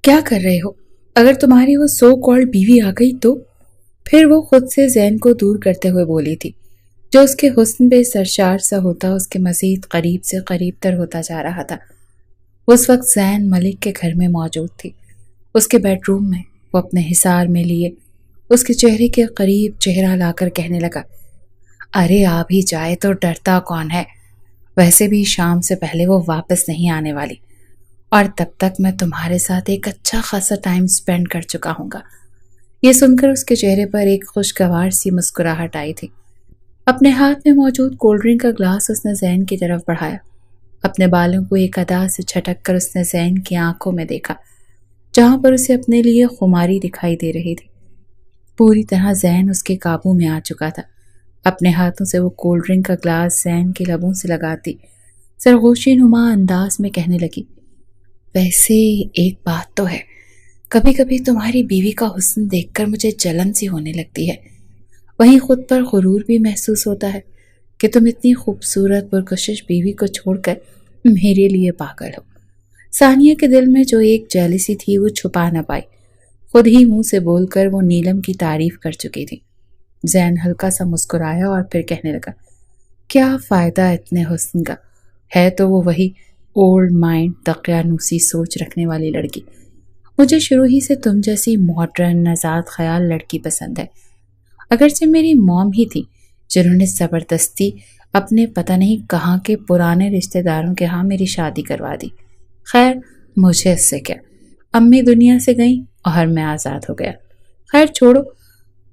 کیا کر رہے ہو؟ اگر تمہاری وہ سو کالڈ بیوی آ گئی تو؟ پھر وہ خود سے زین کو دور کرتے ہوئے بولی تھی، جو اس کے حسن پہ سرشار سا ہوتا اس کے مزید قریب سے قریب تر ہوتا جا رہا تھا۔ اس وقت زین ملک کے گھر میں موجود تھی، اس کے بیڈ روم میں۔ وہ اپنے حصار میں لیے اس کے چہرے کے قریب چہرہ لا کر کہنے لگا، ارے آ بھی جائے تو ڈرتا کون ہے؟ ویسے بھی شام سے پہلے وہ واپس نہیں آنے والی، اور تب تک میں تمہارے ساتھ ایک اچھا خاصا ٹائم سپینڈ کر چکا ہوں گا۔ یہ سن کر اس کے چہرے پر ایک خوشگوار سی مسکراہٹ آئی تھی۔ اپنے ہاتھ میں موجود کولڈ ڈرنک کا گلاس اس نے زین کی طرف بڑھایا۔ اپنے بالوں کو ایک ادا سے چھٹک کر اس نے زین کی آنکھوں میں دیکھا، جہاں پر اسے اپنے لیے خماری دکھائی دے رہی تھی۔ پوری طرح زین اس کے قابو میں آ چکا تھا۔ اپنے ہاتھوں سے وہ کولڈ ڈرنک کا گلاس زین کے لبوں سے لگاتی سرگوشی نما انداز میں کہنے لگی، ویسے ایک بات تو ہے، کبھی کبھی تمہاری بیوی کا حسن دیکھ کر مجھے جلن سی ہونے لگتی ہے۔ وہیں خود پر غرور بھی محسوس ہوتا ہے کہ تم اتنی خوبصورت پرکشش بیوی کو چھوڑ کر میرے لیے پاگل ہو۔ ثانیہ کے دل میں جو ایک جیلسی تھی وہ چھپا نہ پائی، خود ہی منہ سے بول کر وہ نیلم کی تعریف کر چکی تھی۔ زین ہلکا سا مسکرایا اور پھر کہنے لگا، کیا فائدہ اتنے حسن کا، ہے تو وہ وہی اولڈ مائنڈ دقیانوسی سوچ رکھنے والی لڑکی۔ مجھے شروع ہی سے تم جیسی ماڈرن نژاد خیال لڑکی پسند ہے۔ اگرچہ میری موم ہی تھی جنہوں نے زبردستی اپنے پتہ نہیں کہاں کے پرانے رشتہ داروں کے ہاں میری شادی کروا دی۔ خیر مجھے اس سے کیا، امی دنیا سے گئیں اور میں آزاد ہو گیا۔ خیر چھوڑو،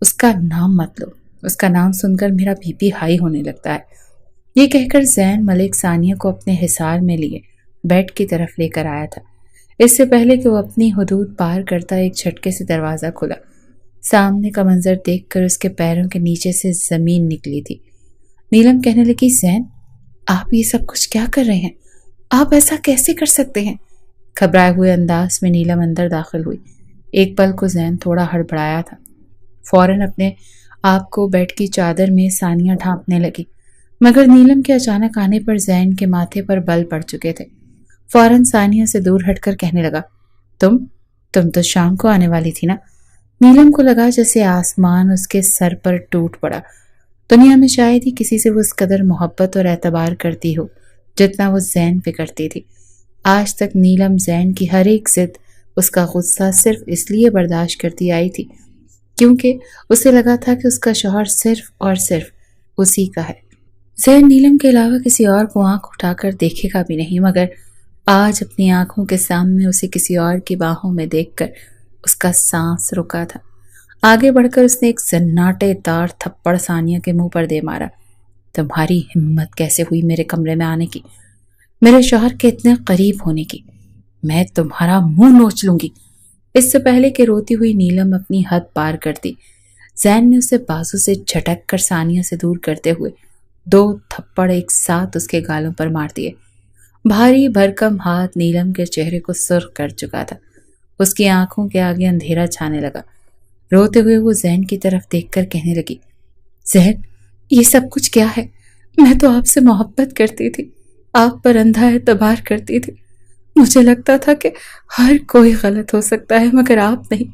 اس کا نام مت لو، اس کا نام سن کر میرا بی پی ہائی ہونے لگتا ہے۔ یہ کہہ کر زین ملک ثانیہ کو اپنے حصار میں لیے بیڈ کی طرف لے کر آیا تھا۔ اس سے پہلے کہ وہ اپنی حدود پار کرتا ایک جھٹکے سے دروازہ کھلا۔ سامنے کا منظر دیکھ کر اس کے پیروں کے نیچے سے زمین نکلی تھی۔ نیلم کہنے لگی، زین آپ یہ سب کچھ کیا کر رہے ہیں؟ آپ ایسا کیسے کر سکتے ہیں؟ گھبرائے ہوئے انداز میں نیلم اندر داخل ہوئی۔ ایک پل کو زین تھوڑا ہڑبڑایا تھا، فوراً اپنے آپ کو بیڈ کی چادر میں ثانیہ ڈھانپنے لگی، مگر نیلم کے اچانک آنے پر زین کے ماتھے پر بل پڑ چکے تھے۔ فوراً ثانیہ سے دور ہٹ کر کہنے لگا، تم تو شام کو آنے والی تھی نا؟ نیلم کو لگا جیسے آسمان اس کے سر پر ٹوٹ پڑا۔ دنیا میں شاید ہی کسی سے وہ اس قدر محبت اور اعتبار کرتی ہو جتنا وہ زین پہ کرتی تھی۔ آج تک نیلم زین کی ہر ایک ضد، اس کا غصہ صرف اس لیے برداشت کرتی آئی تھی کیونکہ اسے لگا تھا کہ اس کا شوہر صرف اور صرف اسی کا ہے۔ زین نیلم کے علاوہ کسی اور کو آنکھ اٹھا کر دیکھے گا بھی نہیں، مگر آج اپنی آنکھوں کے سامنے اسے کسی اور کی باہوں میں دیکھ کر اس کا سانس رکا تھا۔ آگے بڑھ کر اس نے ایک سناٹے دار تھپڑ ثانیہ کے منہ پر دے مارا۔ تمہاری ہمت کیسے ہوئی میرے کمرے میں آنے کی، میرے شوہر کے اتنے قریب ہونے کی؟ میں تمہارا منہ نوچ لوں گی۔ اس سے پہلے کہ روتی ہوئی نیلم اپنی حد پار کرتی، زین نے اسے بازو سے جھٹک کر ثانیہ سے دور کرتے ہوئے 2 تھپڑ ایک ساتھ اس کے گالوں پر مار دیے۔ بھاری بھرکم ہاتھ نیلم کے چہرے کو سرخ کر چکا تھا۔ اس کی آنکھوں کے آگے اندھیرا چھانے لگا۔ روتے ہوئے وہ زین کی طرف دیکھ کر کہنے لگی، زین یہ سب کچھ کیا ہے؟ میں تو آپ سے محبت کرتی تھی، آپ پر اندھا اعتبار کرتی تھی۔ مجھے لگتا تھا کہ ہر کوئی غلط ہو سکتا ہے مگر آپ نہیں۔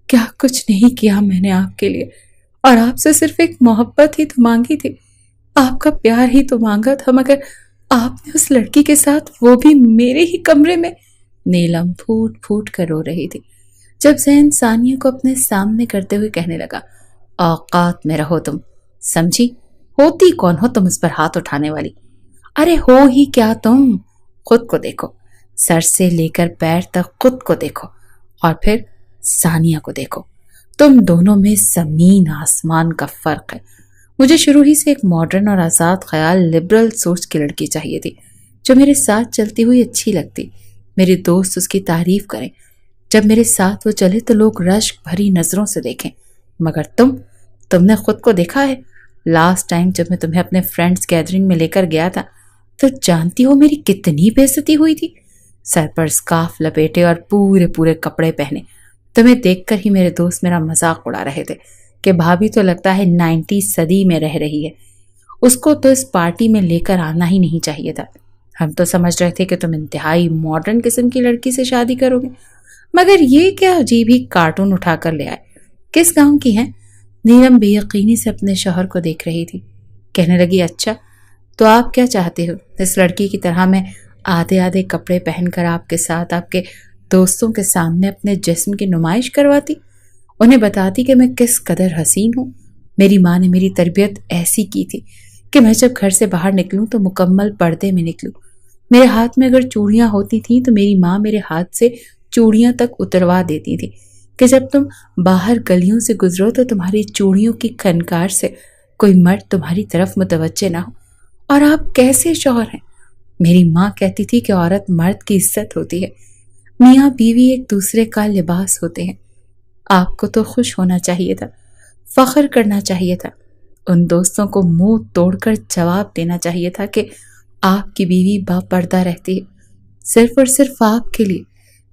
کیا کچھ نہیں کیا میں نے آپ کے لیے، اور آپ سے صرف ایک محبت ہی تو مانگی تھی، آپ کا پیار ہی تو مانگا تھا، مگر آپ نے اس لڑکی کے ساتھ، وہ بھی میرے ہی کمرے میں۔ نیلم پھوٹ پھوٹ کر رو رہی تھی جب زین ثانیہ کو اپنے سامنے کرتے ہوئے کہنے لگا، اوقات میں رہو تم، سمجھی؟ ہوتی کون ہو تم اس پر ہاتھ اٹھانے والی؟ ارے ہو ہی کیا تم؟ خود کو دیکھو، سر سے لے کر پیر تک خود کو دیکھو، اور پھر ثانیہ کو دیکھو۔ تم دونوں میں زمین آسمان کا فرق ہے۔ مجھے شروع ہی سے ایک ماڈرن اور آزاد خیال لبرل سوچ کی لڑکی چاہیے تھی، جو میرے ساتھ چلتی ہوئی اچھی لگتی، میرے دوست اس کی تعریف کریں، جب میرے ساتھ وہ چلے تو لوگ رشک بھری نظروں سے دیکھیں۔ مگر تم نے خود کو دیکھا ہے؟ لاسٹ ٹائم جب میں تمہیں اپنے فرینڈز گیدرنگ میں لے کر گیا تھا تو جانتی ہو میری کتنی بے عزتی ہوئی تھی؟ سر پر اسکارف لپیٹے اور پورے کپڑے پہنے تمہیں دیکھ کر ہی میرے دوست میرا مذاق اڑا رہے تھے کہ بھابھی تو لگتا ہے 90 صدی میں رہ رہی ہے، اس کو تو اس پارٹی میں لے کر آنا ہی نہیں چاہیے تھا۔ ہم تو سمجھ رہے تھے کہ تم انتہائی ماڈرن قسم کی لڑکی سے شادی کرو گے، مگر یہ کیا عجیب ہی کارٹون اٹھا کر لے آئے، کس گاؤں کی ہیں؟ نیلم بے یقینی سے اپنے شوہر کو دیکھ رہی تھی۔ کہنے لگی اچھا تو آپ کیا چاہتے ہو؟ اس لڑکی کی طرح میں آدھے آدھے کپڑے پہن کر آپ کے ساتھ آپ کے دوستوں کے سامنے اپنے جسم کی نمائش کرواتی، انہیں بتاتی کہ میں کس قدر حسین ہوں۔ میری ماں نے میری تربیت ایسی کی تھی کہ میں جب گھر سے باہر نکلوں تو مکمل پردے میں نکلوں۔ میرے ہاتھ میں اگر چوڑیاں ہوتی تھیں تو میری ماں میرے ہاتھ سے چوڑیاں تک اتروا دیتی تھی کہ جب تم باہر گلیوں سے گزرو تو تمہاری چوڑیوں کی کھنکار سے کوئی مرد تمہاری طرف متوجہ نہ ہو۔ اور آپ کیسے شوہر ہیں؟ میری ماں کہتی تھی کہ عورت مرد کی عزت ہوتی ہے، میاں بیوی ایک دوسرے کا لباس ہوتے ہیں۔ آپ کو تو خوش ہونا چاہیے تھا، فخر کرنا چاہیے تھا، ان دوستوں کو منہ توڑ کر جواب دینا چاہیے تھا کہ آپ کی بیوی با پردہ رہتی ہے صرف اور صرف آپ کے لیے۔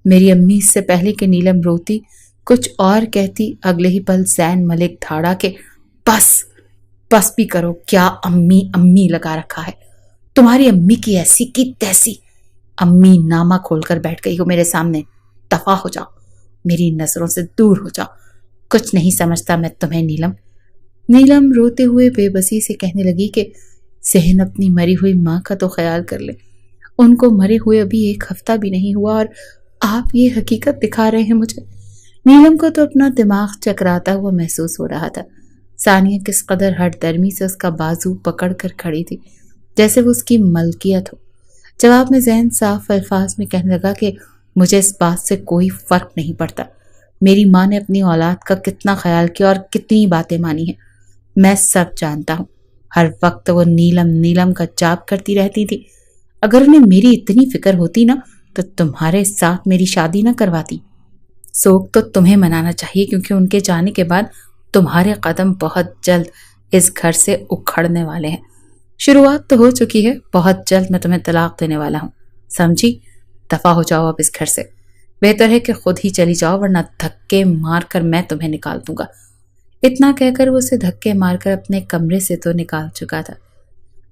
میری امی اس سے پہلے کہ نیلم روتی کچھ اور کہتی، اگلے ہی پل زین ملک دھاڑا کہ بس بھی کرو، کیا امی امی لگا رکھا ہے؟ تمہاری امی کی ایسی کی تیسی، امی نامہ کھول کر بیٹھ گئی ہو میرے سامنے، دفع ہو جاؤ، میری نظروں سے دور ہو جاؤ، کچھ نہیں سمجھتا میں تمہیں نیلم۔ نیلم روتے ہوئے بے بسی سے کہنے لگی کہ ذہن اپنی مری ہوئی ماں کا تو خیال کر لے، ان کو مرے ہوئے ابھی ایک ہفتہ بھی نہیں ہوا اور آپ یہ حقیقت دکھا رہے ہیں مجھے۔ نیلم کو تو اپنا دماغ چکراتا ہوا محسوس ہو رہا تھا۔ ثانیہ کس قدر ہٹ درمی سے اس کا بازو پکڑ کر کھڑی تھی جیسے وہ اس کی ملکیت ہو۔ جواب میں زین صاف الفاظ میں کہنے لگا کہ مجھے اس بات سے کوئی فرق نہیں پڑتا، میری ماں نے اپنی اولاد کا کتنا خیال کیا اور کتنی باتیں مانی ہیں، میں سب جانتا ہوں۔ ہر وقت وہ نیلم نیلم کا جاپ کرتی رہتی تھی، اگر انہیں میری اتنی فکر ہوتی نا تو تمہارے ساتھ میری شادی نہ کرواتی۔ سوگ تو تمہیں منانا چاہیے کیونکہ ان کے جانے کے بعد تمہارے قدم بہت جلد اس گھر سے اکھڑنے والے ہیں۔ شروعات تو ہو چکی ہے، بہت جلد میں تمہیں طلاق دینے والا ہوں، سمجھی؟ دفع ہو جاؤ اب اس گھر سے، بہتر ہے کہ خود ہی چلی جاؤ ورنہ دھکے مار کر میں تمہیں نکال دوں گا۔ اتنا کہہ کر وہ اسے دھکے مار کر اپنے کمرے سے تو نکال چکا تھا۔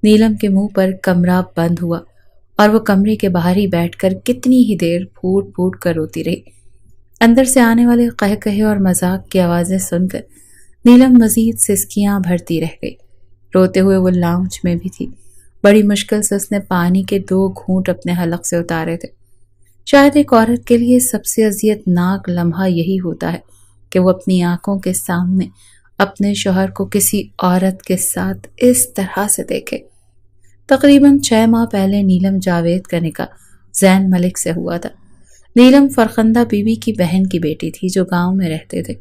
نیلم کے منہ پر کمرہ بند ہوا اور وہ کمرے کے باہر ہی بیٹھ کر کتنی ہی دیر پھوٹ پھوٹ کر روتی رہی۔ اندر سے آنے والے قہقہے اور مذاق کی آوازیں سن کر نیلم مزید سسکیاں بھرتی رہ گئی۔ روتے ہوئے وہ لاؤنج میں بھی تھی، بڑی مشکل سے اس نے پانی کے 2 گھونٹ اپنے حلق سے اتارے تھے۔ شاید ایک عورت کے لیے سب سے اذیت ناک لمحہ یہی ہوتا ہے کہ وہ اپنی آنکھوں کے سامنے اپنے شوہر کو کسی عورت کے ساتھ اس طرح سے دیکھے۔ تقریباً 6 ماہ پہلے نیلم جاوید کا نکاح زین ملک سے ہوا تھا۔ نیلم فرخندہ بیوی کی بہن کی بیٹی تھی جو گاؤں میں رہتے تھے۔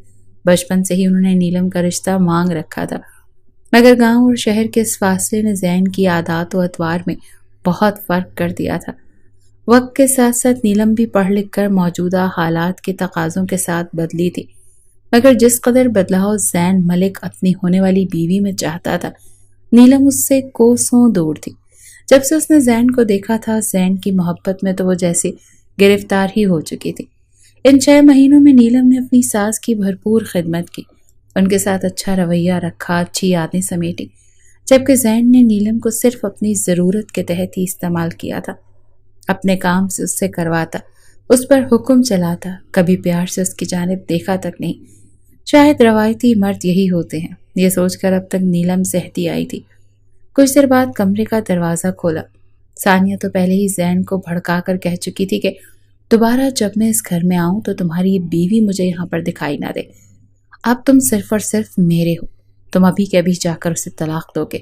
بچپن سے ہی انہوں نے نیلم کا رشتہ مانگ رکھا تھا، مگر گاؤں اور شہر کے اس فاصلے نے زین کی عادات و اطوار میں بہت فرق کر دیا تھا۔ وقت کے ساتھ ساتھ نیلم بھی پڑھ لکھ کر موجودہ حالات کے تقاضوں کے ساتھ بدلی تھی، مگر جس قدر بدلاؤ زین ملک اپنی ہونے والی بیوی میں چاہتا تھا، نیلم اس سے کوسوں دور تھی۔ جب سے اس نے زین کو دیکھا تھا، زین کی محبت میں تو وہ جیسے گرفتار ہی ہو چکی تھی۔ ان 6 مہینوں میں نیلم نے اپنی ساس کی بھرپور خدمت کی، ان کے ساتھ اچھا رویہ رکھا، اچھی یادیں سمیٹی، جبکہ زین نے نیلم کو صرف اپنی ضرورت کے تحت ہی استعمال کیا تھا۔ اپنے کام سے اس سے کرواتا، اس پر حکم چلاتا، کبھی پیار سے اس کی جانب دیکھا تک نہیں۔ شاید روایتی مرد یہی ہوتے ہیں، یہ سوچ کر اب تک نیلم سہتی آئی تھی۔ کچھ دیر بعد کمرے کا دروازہ کھولا۔ ثانیہ تو پہلے ہی زین کو بھڑکا کر کہہ چکی تھی کہ دوبارہ جب میں اس گھر میں آؤں تو تمہاری یہ بیوی مجھے یہاں پر دکھائی نہ دے، اب تم صرف اور صرف میرے ہو، تم ابھی کے ابھی جا کر اسے طلاق دو گے۔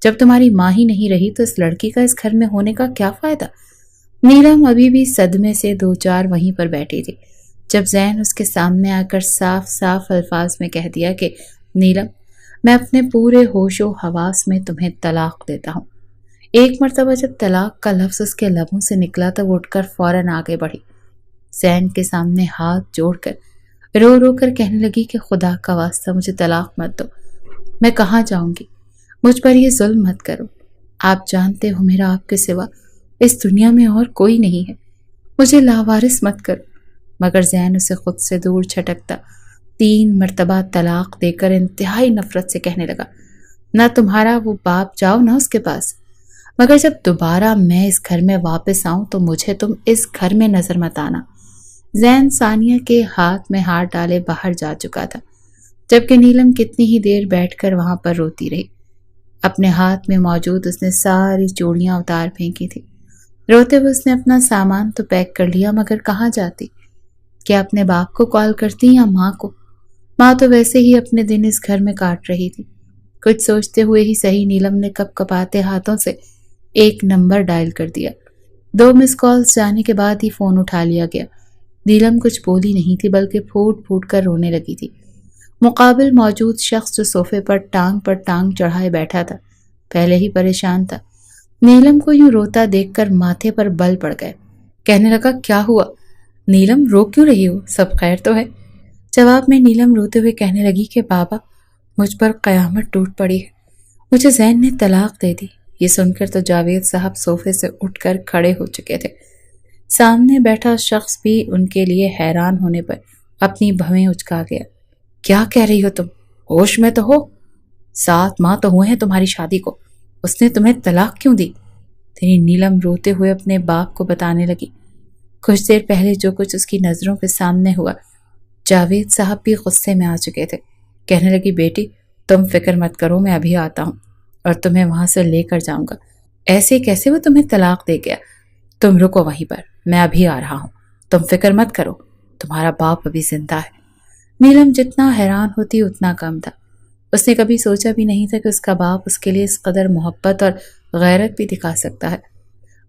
جب تمہاری ماں ہی نہیں رہی تو اس لڑکی کا اس گھر میں ہونے کا کیا فائدہ؟ نیلم ابھی بھی صدمے سے 2-4 وہیں پر بیٹھی تھی جب زین اس کے سامنے آ کر صاف صاف الفاظ میں کہہ دیا کہ نیلم، میں اپنے پورے ہوش و حواس میں تمہیں طلاق دیتا ہوں۔ ایک مرتبہ جب طلاق کا لفظ اس کے لبوں سے نکلا تو وہ اٹھ کر فوراً آگے بڑھی، زین کے سامنے ہاتھ جوڑ کر رو رو کر کہنے لگی کہ خدا کا واسطہ مجھے طلاق مت دو، میں کہاں جاؤں گی؟ مجھ پر یہ ظلم مت کرو، آپ جانتے ہو میرا آپ کے سوا اس دنیا میں اور کوئی نہیں ہے، مجھے لاوارث مت کرو۔ مگر زین اسے خود سے دور چھٹکتا 3 مرتبہ طلاق دے کر انتہائی نفرت سے کہنے لگا، نہ تمہارا وہ باپ، جاؤ نہ اس کے پاس، مگر جب دوبارہ میں اس گھر میں واپس آؤں تو مجھے تم اس گھر میں نظر مت آنا۔ زین ثانیہ کے ہاتھ میں ہاتھ ڈالے باہر جا چکا تھا، جبکہ نیلم کتنی ہی دیر بیٹھ کر وہاں پر روتی رہی۔ اپنے ہاتھ میں موجود اس نے ساری چوڑیاں اتار پھینکی تھی۔ روتے ہوئے اس نے اپنا سامان تو پیک کر لیا، مگر کہاں جاتی؟ کیا اپنے باپ کو کال کرتی یا ماں کو؟ ماں تو ویسے ہی اپنے دن اس گھر میں کاٹ رہی تھی۔ کچھ سوچتے ہوئے ہی صحیح نیلم نے کپ کپاتے ہاتھوں سے ایک نمبر ڈائل کر دیا۔ 2 مس کالز جانے کے بعد ہی فون اٹھا لیا گیا۔ نیلم کچھ بولی نہیں تھی، بلکہ پھوٹ پھوٹ کر رونے لگی تھی۔ مقابل موجود شخص جو صوفے پر ٹانگ چڑھائے بیٹھا تھا، پہلے ہی پریشان تھا۔ نیلم کو یوں روتا دیکھ کر ماتھے پر بل پڑ گئے۔ کہنے لگا، کیا ہوا نیلم، رو کیوں رہی ہو؟ سب خیر تو ہے؟ جواب میں نیلم روتے ہوئے کہنے لگی کہ بابا، مجھ پر قیامت ٹوٹ پڑی ہے، مجھے زین نے طلاق دے دی۔ یہ سن کر تو جاوید صاحب صوفے سے اٹھ کر کھڑے ہو چکے تھے۔ سامنے بیٹھا شخص بھی ان کے لیے حیران ہونے پر اپنی بھویں اچکا گیا۔ کیا کہہ رہی ہو تم؟ ہوش میں تو ہو؟ 7 ماہ تو ہوئے ہیں تمہاری شادی کو، اس نے تمہیں طلاق کیوں دی؟ تیری نیلم روتے ہوئے اپنے باپ کو بتانے لگی۔ کچھ دیر پہلے جو کچھ اس کی نظروں کے سامنے ہوا، جاوید صاحب بھی غصے میں آ چکے تھے۔ کہنے لگی، بیٹی تم فکر مت کرو، میں ابھی آتا ہوں اور تمہیں وہاں سے لے کر جاؤں گا۔ ایسے کیسے وہ تمہیں طلاق دے گیا؟ تم رکو وہیں پر، میں ابھی آ رہا ہوں، تم فکر مت کرو، تمہارا باپ ابھی زندہ ہے۔ نیلم جتنا حیران ہوتی اتنا کم تھا۔ اس نے کبھی سوچا بھی نہیں تھا کہ اس کا باپ اس کے لیے اس قدر محبت اور غیرت بھی دکھا سکتا ہے۔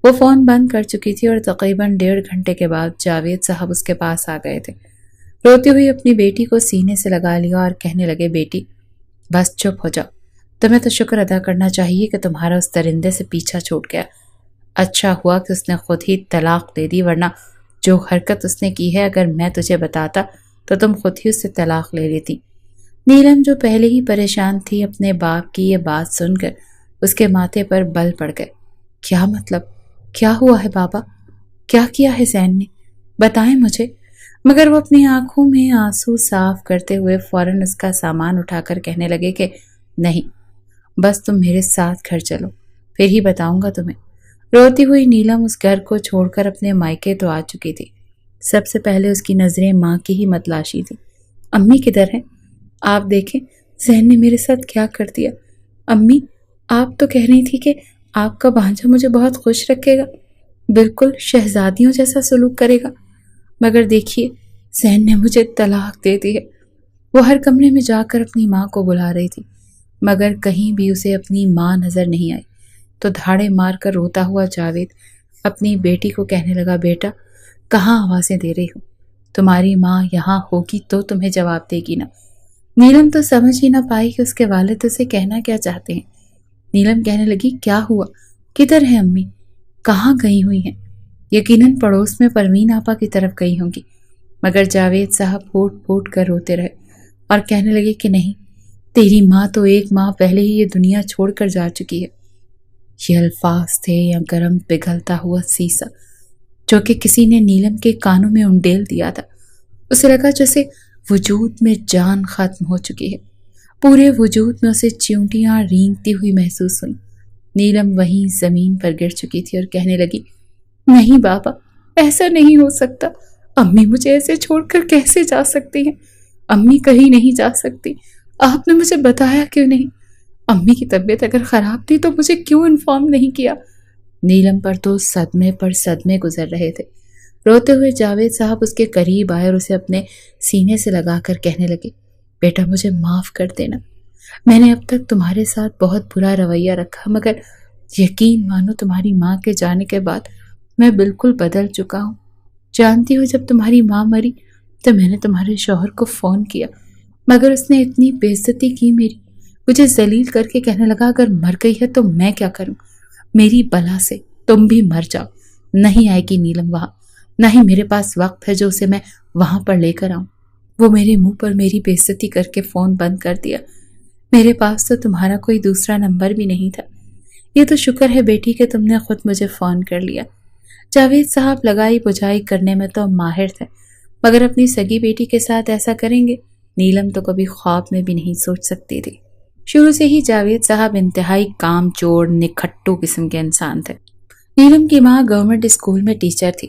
وہ فون بند کر چکی تھی اور تقریباً 1.5 گھنٹے کے بعد جاوید صاحب اس کے پاس آ گئے تھے۔ روتی ہوئی اپنی بیٹی کو سینے سے لگا لیا اور کہنے لگے، بیٹی بس چپ ہو جاؤ، تمہیں تو شکر ادا کرنا چاہیے کہ تمہارا اس درندے سے پیچھا چھوٹ گیا۔ اچھا ہوا کہ اس نے خود ہی طلاق دے دی، ورنہ جو حرکت اس نے کی ہے اگر میں تجھے بتاتا تو تم خود ہی اس سے طلاق لے لیتی۔ نیلم جو پہلے ہی پریشان تھی، اپنے باپ کی یہ بات سن کر اس کے ماتھے پر بل پڑ گئے۔ کیا مطلب؟ کیا ہوا ہے بابا؟ کیا کیا ہے زین نے؟ بتائیں مجھے۔ مگر وہ اپنی آنکھوں میں آنسو صاف کرتے ہوئے فوراً اس کا سامان اٹھا کر کہنے لگے کہ نہیں، بس تم میرے ساتھ گھر چلو، پھر ہی بتاؤں گا تمہیں۔ روتی ہوئی نیلم اس گھر کو چھوڑ کر اپنے مائکے تو آ چکی تھی۔ سب سے پہلے اس کی نظریں ماں کی ہی متلاشی تھی۔ امی کدھر ہیں؟ آپ دیکھیں زین نے میرے ساتھ کیا کر دیا۔ امی، آپ تو کہہ رہی تھی کہ آپ کا بھانجا مجھے بہت خوش رکھے گا، بالکل شہزادیوں جیسا سلوک کرے گا، مگر دیکھیے زین نے مجھے طلاق دے دی ہے۔ وہ ہر کمرے میں جا کر اپنی ماں کو بلا رہی تھی، مگر کہیں بھی اسے اپنی ماں نظر نہیں آئی۔ تو دھاڑے مار کر روتا ہوا جاوید اپنی بیٹی کو کہنے لگا، بیٹا کہاں آوازیں دے رہی ہو؟ تمہاری ماں یہاں ہوگی تو تمہیں جواب دے گی نا۔ نیلم تو سمجھ ہی نہ پائی کہ اس کے والد اسے کہنا کیا چاہتے ہیں۔ نیلم کہنے لگی، کیا ہوا؟ کدھر ہیں امی؟ کہاں گئی ہوئی ہیں؟ یقیناً پڑوس میں پروین آپا کی طرف گئی ہوں گی۔ مگر جاوید صاحب پھوٹ پھوٹ کر روتے رہے اور کہنے لگے کہ نہیں، تیری ماں تو 1 ماہ پہلے ہی یہ دنیا چھوڑ کر جا چکی ہے۔ یہ الفاظ تھے یا گرم پگھلتا ہوا سیسا جو کہ کسی نے نیلم کے کانوں میں انڈیل دیا تھا۔ اسے لگا جیسے وجود میں جان ختم ہو چکی ہے۔ پورے وجود میں اسے چیونٹیاں رینگتی ہوئی محسوس ہوئیں۔ نیلم وہیں زمین پر گر چکی تھی اور کہنے لگی، نہیں بابا، ایسا نہیں ہو سکتا، امی مجھے ایسے چھوڑ کر کیسے جا سکتی ہیں؟ امی کہیں نہیں جا سکتی، آپ نے مجھے بتایا کیوں نہیں؟ امی کی طبیعت اگر خراب تھی تو مجھے کیوں انفارم نہیں کیا؟ نیلم پر تو صدمے پر صدمے گزر رہے تھے۔ روتے ہوئے جاوید صاحب اس کے قریب آئے اور اسے اپنے سینے سے لگا کر کہنے لگے، بیٹا مجھے معاف کر دینا، میں نے اب تک تمہارے ساتھ بہت برا رویہ رکھا، مگر یقین مانو تمہاری ماں کے جانے کے بعد میں بالکل بدل چکا ہوں۔ جانتی ہو جب تمہاری ماں مری تو میں نے تمہارے شوہر کو فون کیا، مگر اس نے اتنی بے عزتی کی میری، مجھے ذلیل کر کے کہنے لگا اگر مر گئی ہے تو میں کیا کروں؟ میری بلا سے تم بھی مر جاؤ۔ نہیں آئے گی نیلم وہاں، نہ ہی میرے پاس وقت ہے جو اسے میں وہاں پر لے کر آؤں۔ وہ میرے منہ پر میری بے عزتی کر کے فون بند کر دیا۔ میرے پاس تو تمہارا کوئی دوسرا نمبر بھی نہیں تھا۔ یہ تو شکر ہے بیٹی کہ تم نے خود مجھے فون کر لیا۔ جاوید صاحب لگائی بجھائی کرنے میں تو ماہر تھے، مگر اپنی سگی بیٹی کے ساتھ ایسا کریں گے نیلم تو کبھی خواب میں بھی نہیں سوچ سکتی تھی۔ شروع سے ہی جاوید صاحب انتہائی کام چور نکھٹو قسم کے انسان تھے۔ نیلم کی ماں گورنمنٹ اسکول میں ٹیچر تھی،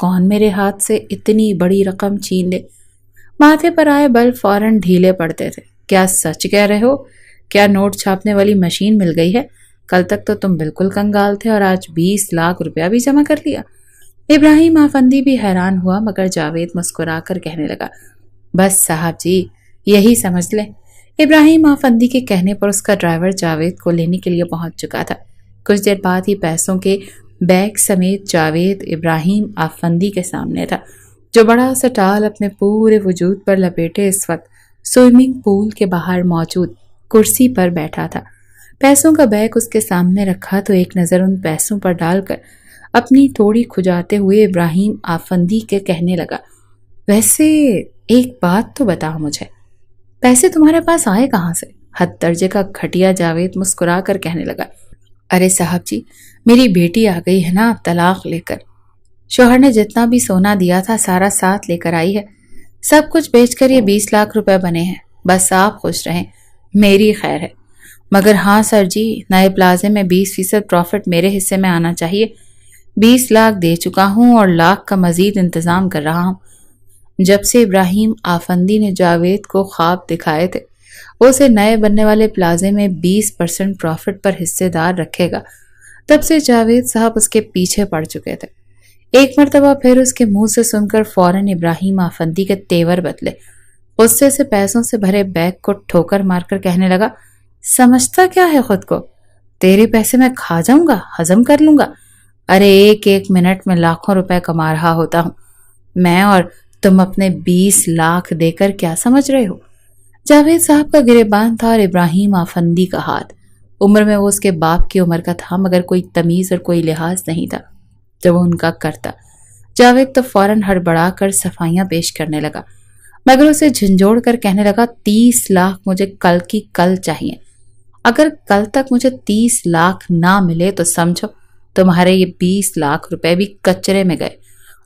کون میرے ہاتھ سے اتنی بڑی رقم چھین لے؟ ماتھے پر آئے بل فوراً ڈھیلے پڑتے تھے۔ کیا سچ کہہ رہے ہو؟ کیا نوٹ چھاپنے والی مشین مل گئی ہے؟ کل تک تو تم بالکل کنگال تھے اور آج 20 لاکھ روپیہ بھی جمع کر لیا۔ ابراہیم آفندی بھی حیران ہوا، مگر جاوید مسکرا کر کہنے لگا، بس صاحب جی یہی سمجھ لیں۔ ابراہیم آفندی کے کہنے پر اس کا ڈرائیور جاوید کو لینے کے لیے پہنچ چکا تھا۔ کچھ دیر بعد ہی پیسوں کے بیگ سمیت جاوید ابراہیم آفندی کے سامنے تھا، جو بڑا سا ٹال اپنے پورے وجود پر لپیٹے اس وقت سوئمنگ پول کے باہر موجود کرسی پر بیٹھا تھا۔ پیسوں کا بیگ اس کے سامنے رکھا تو ایک نظر ان پیسوں پر ڈال کر اپنی توڑی کھجاتے ہوئے ابراہیم آفندی کے کہنے لگا، ویسے ایک بات تو بتاؤ مجھے، پیسے تمہارے پاس آئے کہاں سے؟ حد درجے کا گھٹیا جاوید مسکرا کر کہنے لگا، ارے صاحب جی میری بیٹی آ گئی ہے نا طلاق لے کر، شوہر نے جتنا بھی سونا دیا تھا سارا ساتھ لے کر آئی ہے، سب کچھ بیچ کر یہ 20 لاکھ روپے بنے ہیں، بس آپ خوش رہیں میری خیر ہے۔ مگر ہاں سر جی، نئے پلازے میں 20% پروفٹ میرے حصے میں آنا چاہیے، 20 لاکھ دے چکا ہوں اور لاکھ کا مزید انتظام کر رہا ہوں۔ جب سے ابراہیم آفندی نے جاوید کو خواب دکھائے تھے وہ اسے نئے بننے والے پلازے میں 20% پروفٹ پر حصے دار رکھے گا، تب سے جاوید صاحب اس کے پیچھے پڑ چکے تھے۔ ایک مرتبہ پھر اس کے منہ سے سن کر فوراً ابراہیم آفندی کے تیور بدلے، غصے سے پیسوں سے بھرے بیگ کو ٹھوکر مار کر کہنے لگا، سمجھتا کیا ہے خود کو؟ تیرے پیسے میں کھا جاؤں گا، ہضم کر لوں گا؟ ارے ایک منٹ میں لاکھوں روپے کما رہا ہوتا ہوں میں، اور تم اپنے 20 لاکھ دے کر کیا سمجھ رہے ہو؟ جاوید صاحب کا گریبان تھا اور ابراہیم آفندی کا ہاتھ۔ عمر میں وہ اس کے باپ کی عمر کا تھا، مگر کوئی تمیز اور کوئی لحاظ نہیں تھا جب وہ ان کا کرتا۔ جاوید تو فوراً ہڑبڑا کر صفائیاں پیش کرنے لگا، مگر اسے جھنجھوڑ کر کہنے لگا، 30 لاکھ مجھے کل کی کل چاہیے۔ اگر کل تک مجھے 30 لاکھ نہ ملے تو سمجھو تمہارے یہ 20 لاکھ روپے بھی کچرے میں گئے،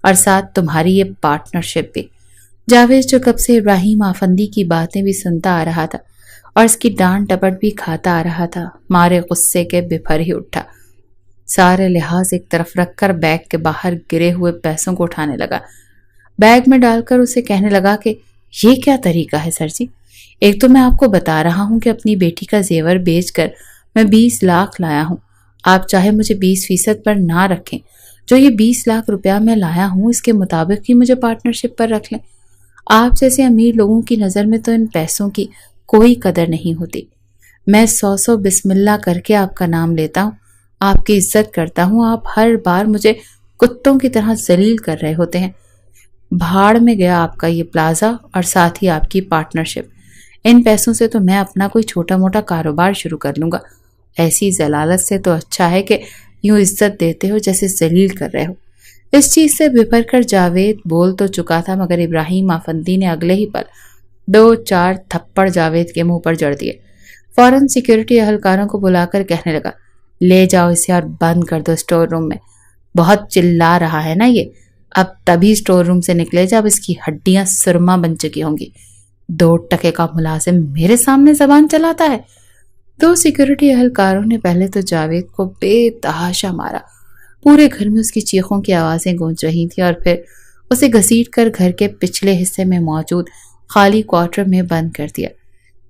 اور ساتھ تمہاری یہ پارٹنرشپ بھی۔ جاوید جو کب سے ابراہیم آفندی کی باتیں بھی سنتا آ رہا تھا اور اس کی ڈانٹ ڈپٹ بھی کھاتا آ رہا تھا، مارے غصے کے بپھر ہی اٹھا۔ سارے لحاظ ایک طرف رکھ کر بیگ کے باہر گرے ہوئے پیسوں کو اٹھانے لگا، بیگ میں ڈال کر اسے کہنے لگا کہ یہ کیا طریقہ ہے سر جی؟ ایک تو میں آپ کو بتا رہا ہوں کہ اپنی بیٹی کا زیور بیچ کر میں 20 لاکھ لایا ہوں، آپ چاہے مجھے 20% پر نہ رکھیں، جو یہ 20 لاکھ روپیہ میں لایا ہوں اس کے مطابق ہی مجھے پارٹنرشپ پر رکھ لیں۔ آپ جیسے امیر لوگوں کی نظر میں تو ان پیسوں کی کوئی قدر نہیں ہوتی۔ میں 100 بسم اللہ کر کے آپ کا نام لیتا ہوں، آپ کی عزت کرتا ہوں، آپ ہر بار مجھے کتوں کی طرح ذلیل کر رہے ہوتے ہیں۔ بھاڑ میں گیا آپ کا یہ پلازا اور ساتھ ہی آپ کی پارٹنرشپ، ان پیسوں سے تو میں اپنا کوئی چھوٹا موٹا کاروبار شروع کر لوں گا۔ ایسی ذلالت سے تو اچھا ہے کہ یوں عزت دیتے ہو جیسے ذلیل کر رہے ہو۔ اس چیز سے بپھر کر جاوید بول تو چکا تھا، مگر ابراہیم آفندی نے اگلے ہی پل 2-4 تھپڑ جاوید کے منہ پر جڑ دیے۔ فوراً سیکیورٹی اہلکاروں کو بلا کر کہنے لگا، لے جاؤ اسے اور بند کر دو اسٹور روم میں، بہت چلا رہا ہے نا یہ، اب تبھی اسٹور روم سے نکلے جب اس کی ہڈیاں سرما بن چکی ہوں گی۔ 2 ٹکے کا ملازم میرے سامنے زبان چلاتا ہے۔ تو سیکیورٹی اہلکاروں نے پہلے تو جاوید کو بے تحاشا مارا، پورے گھر میں اس کی چیخوں کی آوازیں گونج رہی تھیں، اور پھر اسے گھسیٹ کر گھر کے پچھلے حصے میں موجود خالی کوارٹر میں بند کر دیا۔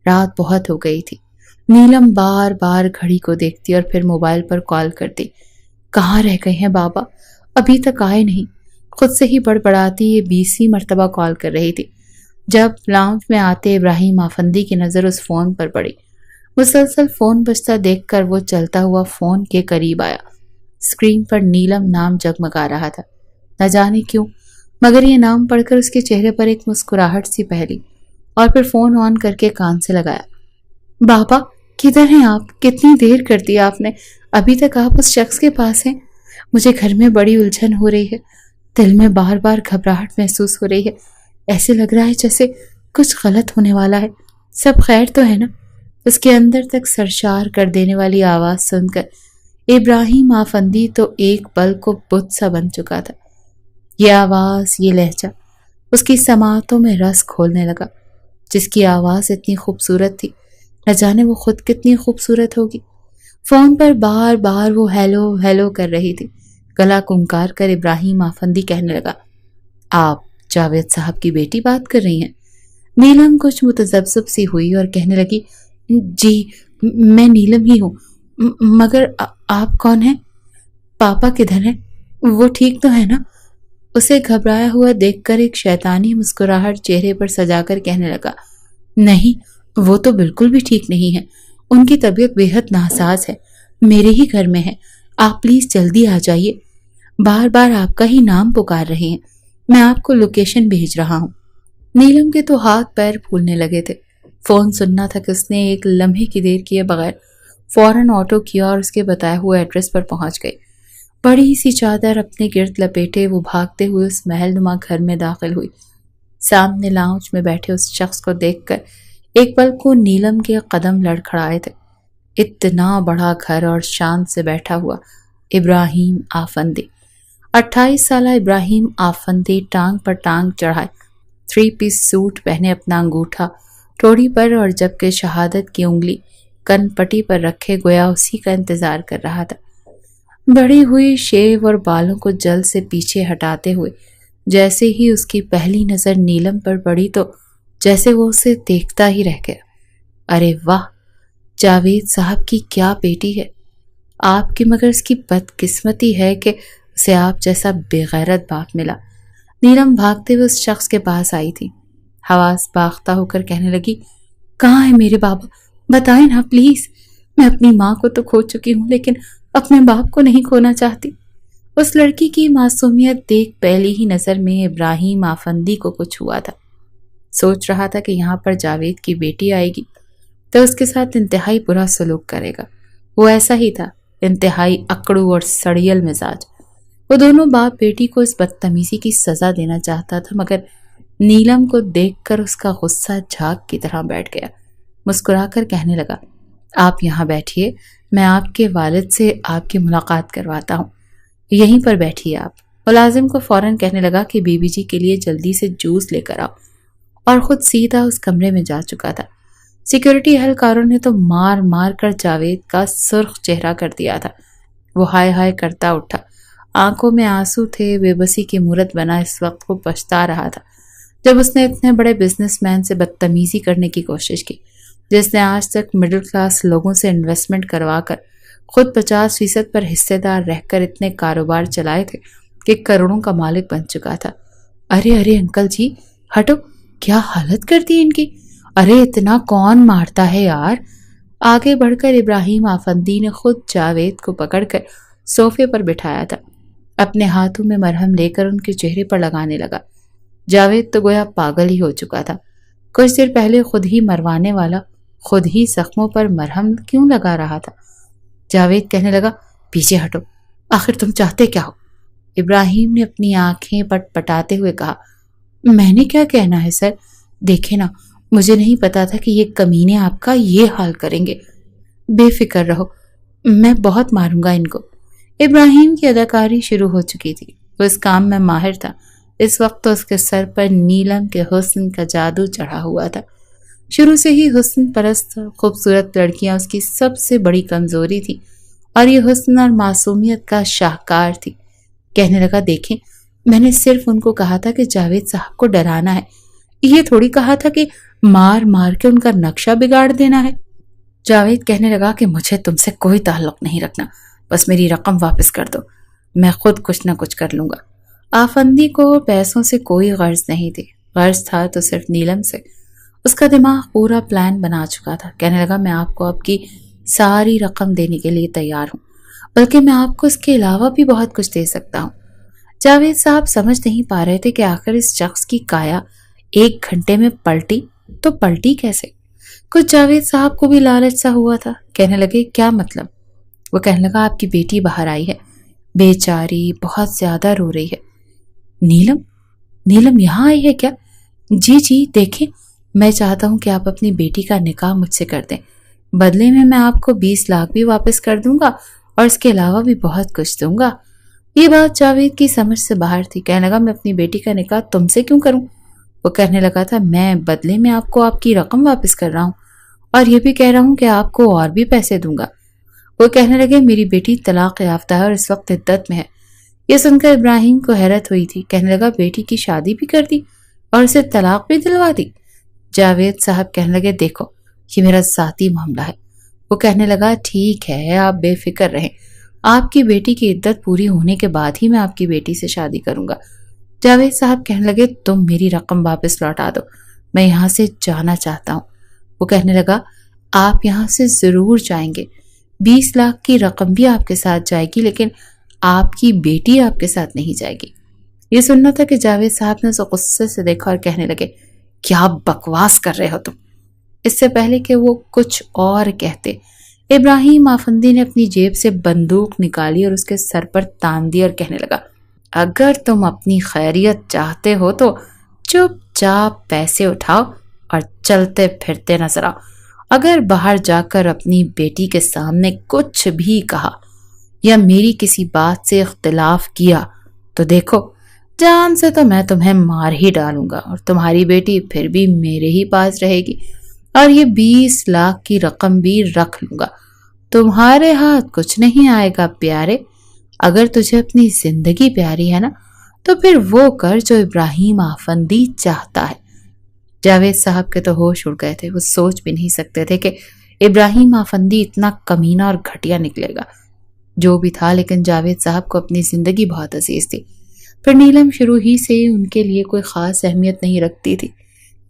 رات بہت ہو گئی تھی۔ نیلم بار بار گھڑی کو دیکھتی اور پھر موبائل پر کال کرتی، کہاں رہ گئے ہیں بابا، ابھی تک آئے نہیں؟ خود سے ہی بڑبڑاتی یہ 20ویں مرتبہ کال کر رہی تھی جب لاؤنج میں آتے ابراہیم آفندی کی نظر اس فون پر پڑی۔ مسلسل فون بجتا دیکھ کر وہ چلتا ہوا فون کے قریب آیا۔ اسکرین پر نیلم نام جگمگا رہا تھا، نہ جانے کیوں، مگر یہ نام پڑھ کر اس کے چہرے پر ایک مسکراہٹ سی پھیلی، اور پھر فون آن کر کے کان سے لگایا۔ بابا کدھر ہیں آپ؟ کتنی دیر کر دی آپ نے، ابھی تک آپ اس شخص کے پاس ہیں؟ مجھے گھر میں بڑی الجھن ہو رہی ہے، دل میں بار بار گھبراہٹ محسوس ہو رہی ہے، ایسے لگ رہا ہے جیسے کچھ غلط ہونے والا ہے، سب خیر تو ہے نا؟ اس کے اندر تک سرشار کر دینے والی آواز سن کر ابراہیم آفندی تو ایک پل کو بت سا بن چکا تھا۔ یہ آواز، یہ لہجہ اس کی سماعتوں میں رس کھولنے لگا۔ جس کی آواز اتنی خوبصورت تھی، نہ جانے وہ خود کتنی خوبصورت ہوگی۔ فون پر بار بار وہ ہیلو ہیلو کر رہی تھی، گلا کنکار کر ابراہیم آفندی کہنے لگا، آپ جاوید صاحب کی بیٹی بات کر رہی ہیں؟ نیلم کچھ متذبذب سی ہوئی اور کہنے لگی، جی میں نیلم ہی ہوں، مگر آپ کون ہیں؟ پاپا کدھر ہیں؟ وہ ٹھیک تو ہے نا؟ اسے گھبرایا ہوا دیکھ کر ایک شیطانی مسکراہٹ چہرے پر سجا کر کہنے لگا، نہیں وہ تو بالکل بھی ٹھیک نہیں ہے، ان کی طبیعت بے حد ناساز ہے، میرے ہی گھر میں ہے، آپ پلیز جلدی آ جائیے، بار بار آپ کا ہی نام پکار رہے ہیں، میں آپ کو لوکیشن بھیج رہا ہوں۔ نیلم کے تو ہاتھ پیر پھولنے لگے تھے، فون سننا تھا کہ اس نے ایک لمحے کی دیر کیے بغیر فوراً آٹو کیا اور اس کے بتائے ہوئے ایڈریس پر پہنچ گئی۔ بڑی سی چادر اپنے گرد لپیٹے وہ بھاگتے ہوئے اس محل نما گھر میں داخل ہوئی۔ سامنے لاؤنج میں بیٹھے اس شخص کو دیکھ کر ایک پل کو نیلم کے قدم لڑکھڑائے تھے۔ اتنا بڑا گھر اور شان سے بیٹھا ہوا ابراہیم آفندی، 28 سالہ ابراہیم آفندی ٹانگ پر ٹانگ چڑھائے 3 پیس سوٹ پہنے اپنا انگوٹھا ٹوڑی پر اور جبکہ شہادت کی انگلی کن پٹی پر رکھے گویا اسی کا انتظار کر رہا تھا۔ بڑی ہوئی شیو اور بالوں کو جل سے پیچھے ہٹاتے ہوئے جیسے ہی اس کی پہلی نظر نیلم پر پڑی تو جیسے وہ اسے دیکھتا ہی رہ گیا۔ ارے واہ، جاوید صاحب کی کیا بیٹی ہے! آپ کی مگر اس کی بدقسمتی ہے کہ اسے آپ جیسا بے غیرت باپ ملا۔ نیلم بھاگتے ہوئے اس شخص کے پاس آئی تھی، حواس باختہ ہو کر کہنے لگی، کہاں ہے میرے بابا؟ بتائیں نا پلیز، میں اپنی ماں کو تو کھو چکی ہوں لیکن اپنے باپ کو نہیں کھونا چاہتی۔ اس لڑکی کی معصومیت دیکھ پہلی ہی نظر میں ابراہیم آفندی کو کچھ ہوا تھا۔ سوچ رہا تھا کہ یہاں پر جاوید کی بیٹی آئے گی تو اس کے ساتھ انتہائی برا سلوک کرے گا۔ وہ ایسا ہی تھا، انتہائی اکڑو اور سڑیل مزاج۔ وہ دونوں باپ بیٹی کو اس بدتمیزی کی سزا دینا چاہتا تھا، مگر نیلم کو دیکھ کر اس کا غصہ جھاگ کی طرح بیٹھ گیا۔ مسکرا کر کہنے لگا، آپ یہاں بیٹھیے، میں آپ کے والد سے آپ کی ملاقات کرواتا ہوں، یہیں پر بیٹھیے آپ۔ ملازم کو فوراً کہنے لگا کہ بی بی جی کے لیے جلدی سے جوس لے کر آؤ، اور خود سیدھا اس کمرے میں جا چکا تھا۔ سیکیورٹی اہلکاروں نے تو مار مار کر جاوید کا سرخ چہرہ کر دیا تھا۔ وہ ہائے ہائے کرتا اٹھا، آنکھوں میں آنسو تھے، بے بسی کی مورت بنا اس وقت وہ پچھتا رہا تھا جب اس نے اتنے بڑے بزنس مین سے بدتمیزی کرنے کی کوشش کی، جس نے آج تک مڈل کلاس لوگوں سے انویسٹمنٹ کروا کر خود 50% پر حصے دار رہ کر اتنے کاروبار چلائے تھے کہ کروڑوں کا مالک بن چکا تھا۔ ارے ارے انکل جی ہٹو، کیا حالت کر دی ان کی! ارے اتنا کون مارتا ہے یار! آگے بڑھ کر ابراہیم آفندی نے خود جاوید کو پکڑ کر صوفے پر بٹھایا تھا، اپنے ہاتھوں میں مرہم لے کر ان کے چہرے پر لگانے لگا۔ جاوید تو گویا پاگل ہی ہو چکا تھا، کچھ دیر پہلے خود ہی مروانے والا خود ہی زخموں پر مرہم کیوں لگا رہا تھا؟ جاوید کہنے لگا، پیچھے ہٹو، آخر تم چاہتے کیا ہو؟ ابراہیم نے اپنی آنکھیں پٹ پٹاتے ہوئے کہا، میں نے کیا کہنا ہے سر، دیکھیں نا، مجھے نہیں پتا تھا کہ یہ کمینے آپ کا یہ حال کریں گے۔ بے فکر رہو، میں بہت ماروں گا ان کو۔ ابراہیم کی اداکاری شروع ہو چکی تھی، وہ اس کام میں ماہر تھا۔ اس وقت تو اس کے سر پر نیلم کے حسن کا جادو چڑھا ہوا تھا۔ شروع سے ہی حسن پرست، خوبصورت لڑکیاں اس کی سب سے بڑی کمزوری تھی اور یہ حسن اور معصومیت کا شاہکار تھی۔ کہنے لگا، دیکھیں، میں نے صرف ان کو کہا تھا کہ جاوید صاحب کو ڈرانا ہے، یہ تھوڑی کہا تھا کہ مار مار کے ان کا نقشہ بگاڑ دینا ہے۔ جاوید کہنے لگا کہ مجھے تم سے کوئی تعلق نہیں رکھنا، بس میری رقم واپس کر دو، میں خود کچھ نہ کچھ کر لوں گا۔ آفندی کو پیسوں سے کوئی غرض نہیں تھی، غرض تھا تو صرف نیلم سے۔ اس کا دماغ پورا پلان بنا چکا تھا۔ کہنے لگا، میں آپ کو آپ کی ساری رقم دینے کے لیے تیار ہوں، بلکہ میں آپ کو اس کے علاوہ بھی بہت کچھ دے سکتا ہوں۔ جاوید صاحب سمجھ نہیں پا رہے تھے کہ آخر اس شخص کی کایا 1 گھنٹے میں پلٹی تو پلٹی کیسے؟ کچھ جاوید صاحب کو بھی لالچ سا ہوا تھا۔ کہنے لگے، کیا مطلب؟ وہ کہنے لگا، آپ کی بیٹی باہر آئی ہے، بیچاری بہت زیادہ رو رہی ہے۔ نیلم یہاں آئی ہے کیا؟ جی دیکھیں، میں چاہتا ہوں کہ آپ اپنی بیٹی کا نکاح مجھ سے کر دیں، بدلے میں آپ کو 20 لاکھ بھی واپس کر دوں گا اور اس کے علاوہ بھی بہت کچھ دوں گا۔ یہ بات جاوید کی سمجھ سے باہر تھی۔ کہنے لگا، میں اپنی بیٹی کا نکاح تم سے کیوں کروں؟ وہ کہنے لگا تھا، میں بدلے میں آپ کو آپ کی رقم واپس کر رہا ہوں اور یہ بھی کہہ رہا ہوں کہ آپ کو اور بھی پیسے دوں گا۔ وہ کہنے لگے، میری بیٹی طلاق یافتہ ہے اور اس وقت عدت میں ہے، یہ سن کر ابراہیم کو حیرت ہوئی تھی، کہنے لگا بیٹی کی شادی بھی کر دی اور اسے طلاق بھی دلوا دی؟ جاوید صاحب کہنے لگے دیکھو یہ میرا ذاتی معاملہ ہے۔ وہ کہنے لگا ٹھیک ہے آپ بے فکر رہیں، آپ کی بیٹی کی عدت پوری ہونے کے بعد ہی میں آپ کی بیٹی سے شادی کروں گا۔ جاوید صاحب کہنے لگے تم میری رقم واپس لوٹا دو، میں یہاں سے جانا چاہتا ہوں۔ وہ کہنے لگا آپ یہاں سے ضرور جائیں گے، 20 لاکھ کی رقم بھی آپ کے ساتھ جائے گی، لیکن آپ کی بیٹی آپ کے ساتھ نہیں جائے گی۔ یہ سننا تھا کہ جاوید صاحب نے اسے غصے سے دیکھا اور کہنے لگے کیا بکواس کر رہے ہو تم؟ اس سے پہلے کہ وہ کچھ اور کہتے، ابراہیم آفندی نے اپنی جیب سے بندوق نکالی اور اس کے سر پر تان دی اور کہنے لگا اگر تم اپنی خیریت چاہتے ہو تو چپ چاپ پیسے اٹھاؤ اور چلتے پھرتے نظر آؤ۔ اگر باہر جا کر اپنی بیٹی کے سامنے کچھ بھی کہا یا میری کسی بات سے اختلاف کیا تو دیکھو جان سے تو میں تمہیں مار ہی ڈالوں گا اور تمہاری بیٹی پھر بھی میرے ہی پاس رہے گی اور یہ 20 لاکھ کی رقم بھی رکھ لوں گا۔ تمہارے ہاتھ کچھ نہیں آئے گا پیارے۔ اگر تجھے اپنی زندگی پیاری ہے نا تو پھر وہ کر جو ابراہیم آفندی چاہتا ہے۔ جاوید صاحب کے تو ہوش اڑ گئے تھے، وہ سوچ بھی نہیں سکتے تھے کہ ابراہیم آفندی اتنا کمینہ اور گھٹیا نکلے گا۔ جو بھی تھا لیکن جاوید صاحب کو اپنی زندگی بہت عزیز تھی۔ پھر نیلم شروع ہی سے ان کے لیے کوئی خاص اہمیت نہیں رکھتی تھی۔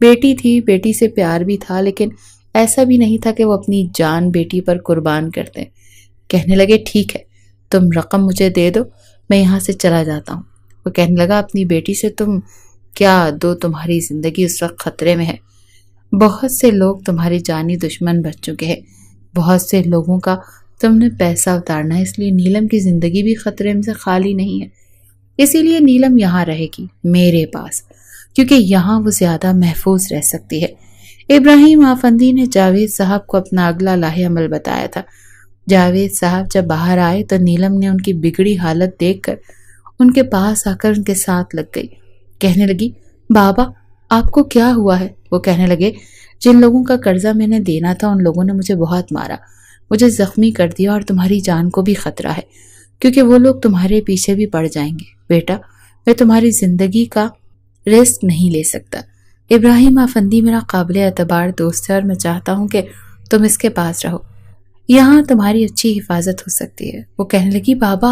بیٹی تھی، بیٹی سے پیار بھی تھا، لیکن ایسا بھی نہیں تھا کہ وہ اپنی جان بیٹی پر قربان کرتے۔ کہنے لگے ٹھیک ہے تم رقم مجھے دے دو، میں یہاں سے چلا جاتا ہوں۔ وہ کہنے لگا اپنی بیٹی سے تم کیا دو، تمہاری زندگی اس وقت خطرے میں ہے۔ بہت سے لوگ تمہاری جانی دشمن بن چکے ہیں، بہت سے لوگوں کا تم نے پیسہ اتارنا ہے، اس لیے نیلم کی زندگی بھی خطرے میں سے خالی نہیں ہے۔ اسی لیے نیلم یہاں رہے گی میرے پاس، کیونکہ یہاں وہ زیادہ محفوظ رہ سکتی ہے۔ ابراہیم آفندی نے جاوید صاحب کو اپنا اگلا لاہ عمل بتایا تھا۔ جاوید صاحب جب باہر آئے تو نیلم نے ان کی بگڑی حالت دیکھ کر ان کے پاس آ کر ان کے ساتھ لگ گئی، کہنے لگی بابا آپ کو کیا ہوا ہے؟ وہ کہنے لگے جن لوگوں کا قرضہ میں نے دینا تھا ان لوگوں نے مجھے بہت مارا، مجھے زخمی کر دیا اور تمہاری جان کو بھی خطرہ ہے، کیونکہ وہ لوگ تمہارے پیچھے بھی پڑ جائیں گے۔ بیٹا میں تمہاری زندگی کا رسک نہیں لے سکتا۔ ابراہیم آفندی میرا قابل اعتبار دوست ہے اور میں چاہتا ہوں کہ تم اس کے پاس رہو، یہاں تمہاری اچھی حفاظت ہو سکتی ہے۔ وہ کہنے لگی بابا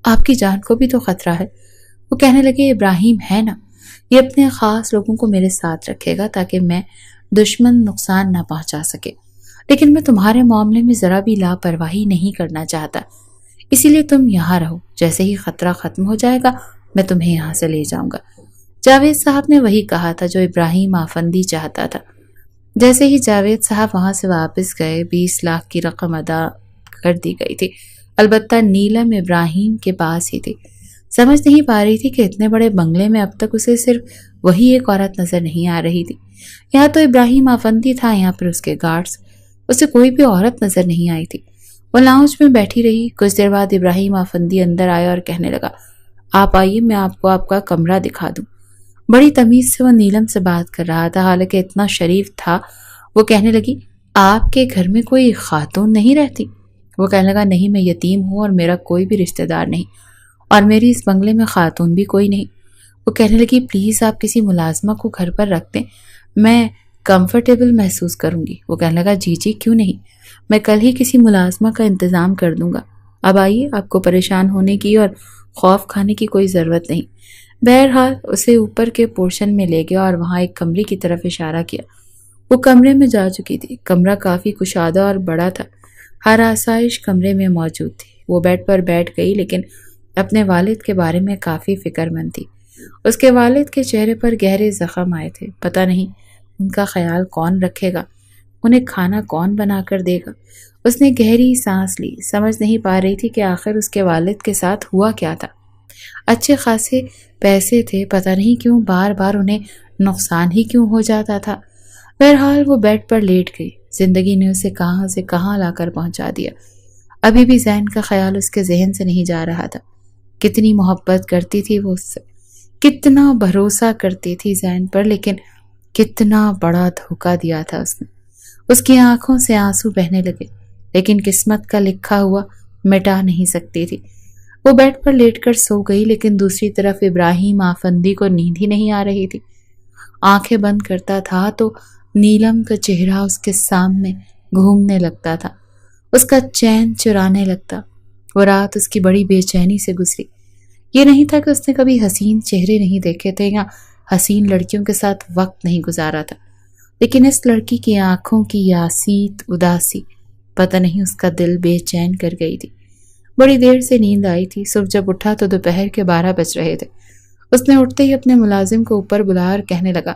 آپ کی جان کو بھی تو خطرہ ہے۔ وہ کہنے لگے ابراہیم ہے نا، یہ اپنے خاص لوگوں کو میرے ساتھ رکھے گا تاکہ میں دشمن نقصان نہ پہنچا سکے، لیکن میں تمہارے معاملے میں ذرا بھی لاپرواہی نہیں کرنا چاہتا، اسی لیے تم یہاں رہو، جیسے ہی خطرہ ختم ہو جائے گا میں تمہیں یہاں سے لے جاؤں گا۔ جاوید صاحب نے وہی کہا تھا جو ابراہیم آفندی چاہتا تھا۔ جیسے ہی جاوید صاحب وہاں سے واپس گئے 20 لاکھ کی رقم ادا کر دی گئی تھی، البتہ نیلم ابراہیم کے پاس ہی تھی۔ سمجھ نہیں پا رہی تھی کہ اتنے بڑے بنگلے میں اب تک اسے صرف وہی ایک عورت نظر نہیں آ رہی تھی۔ یہاں تو ابراہیم آفندی تھا، یہاں پر اس کے گارڈز، اسے کوئی بھی عورت نظر نہیں آئی تھی۔ وہ لاؤنج میں بیٹھی رہی، کچھ دیر بعد ابراہیم آفندی اندر آیا اور کہنے لگا آپ آئیے، میں آپ کو آپ کا کمرہ دکھا دوں۔ بڑی تمیز سے وہ نیلم سے بات کر رہا تھا، حالانکہ اتنا شریف تھا۔ وہ کہنے لگی آپ کے گھر میں کوئی خاتون نہیں رہتی؟ وہ کہنے لگا نہیں، میں یتیم ہوں اور میرا کوئی بھی رشتہ دار نہیں، اور میری اس بنگلے میں خاتون بھی کوئی نہیں۔ وہ کہنے لگی پلیز آپ کسی ملازمہ کو گھر پر رکھ دیں، میں کمفرٹیبل محسوس کروں گی۔ وہ کہنے لگا جی کیوں نہیں، میں کل ہی کسی ملازمہ کا انتظام کر دوں گا۔ اب آئیے، آپ کو پریشان ہونے کی اور خوف کھانے کی کوئی ضرورت نہیں۔ بہرحال اسے اوپر کے پورشن میں لے گیا اور وہاں ایک کمرے کی طرف اشارہ کیا۔ وہ کمرے میں جا چکی تھی۔ کمرہ کافی کشادہ اور بڑا تھا، ہر آسائش کمرے میں موجود تھی۔ وہ بیڈ پر بیٹھ گئی لیکن اپنے والد کے بارے میں کافی فکر مند تھی۔ اس کے والد کے چہرے پر گہرے زخم آئے تھے، پتہ نہیں ان کا خیال کون رکھے گا، انہیں کھانا کون بنا کر دے گا۔ اس نے گہری سانس لی، سمجھ نہیں پا رہی تھی کہ آخر اس کے والد کے ساتھ ہوا کیا تھا۔ اچھے خاصے پیسے تھے، پتہ نہیں کیوں بار بار انہیں نقصان ہی کیوں ہو جاتا تھا۔ بہرحال وہ بیڈ پر لیٹ گئی، زندگی نے اسے کہاں سے کہاں لا کر پہنچا دیا۔ ابھی بھی زین کا خیال اس کے ذہن سے نہیں جا رہا تھا۔ کتنی محبت کرتی تھی وہ اس سے، کتنا بھروسہ کرتی تھی زین پر، لیکن کتنا بڑا دھوکہ دیا تھا اس نے۔ اس کی آنکھوں سے آنسو بہنے لگے، لیکن قسمت کا لکھا ہوا مٹا نہیں سکتی تھی۔ وہ بیڈ پر لیٹ کر سو گئی، لیکن دوسری طرف ابراہیم آفندی کو نیند ہی نہیں آ رہی تھی۔ آنکھیں بند کرتا تھا تو نیلم کا چہرہ اس کے سامنے گھومنے لگتا تھا، اس کا چین چرانے لگتا۔ وہ رات اس کی بڑی بے چینی سے گزری۔ یہ نہیں تھا کہ اس نے کبھی حسین چہرے نہیں دیکھے تھے یا حسین لڑکیوں کے ساتھ وقت نہیں گزارا تھا، لیکن اس لڑکی کی آنکھوں کی یاسیت اداسی پتہ نہیں اس کا دل بے چین کر گئی تھی۔ بڑی دیر سے نیند آئی تھی۔ صبح جب اٹھا تو دوپہر کے 12 بج رہے تھے۔ اس نے اٹھتے ہی اپنے ملازم کو اوپر بلایا اور کہنے لگا،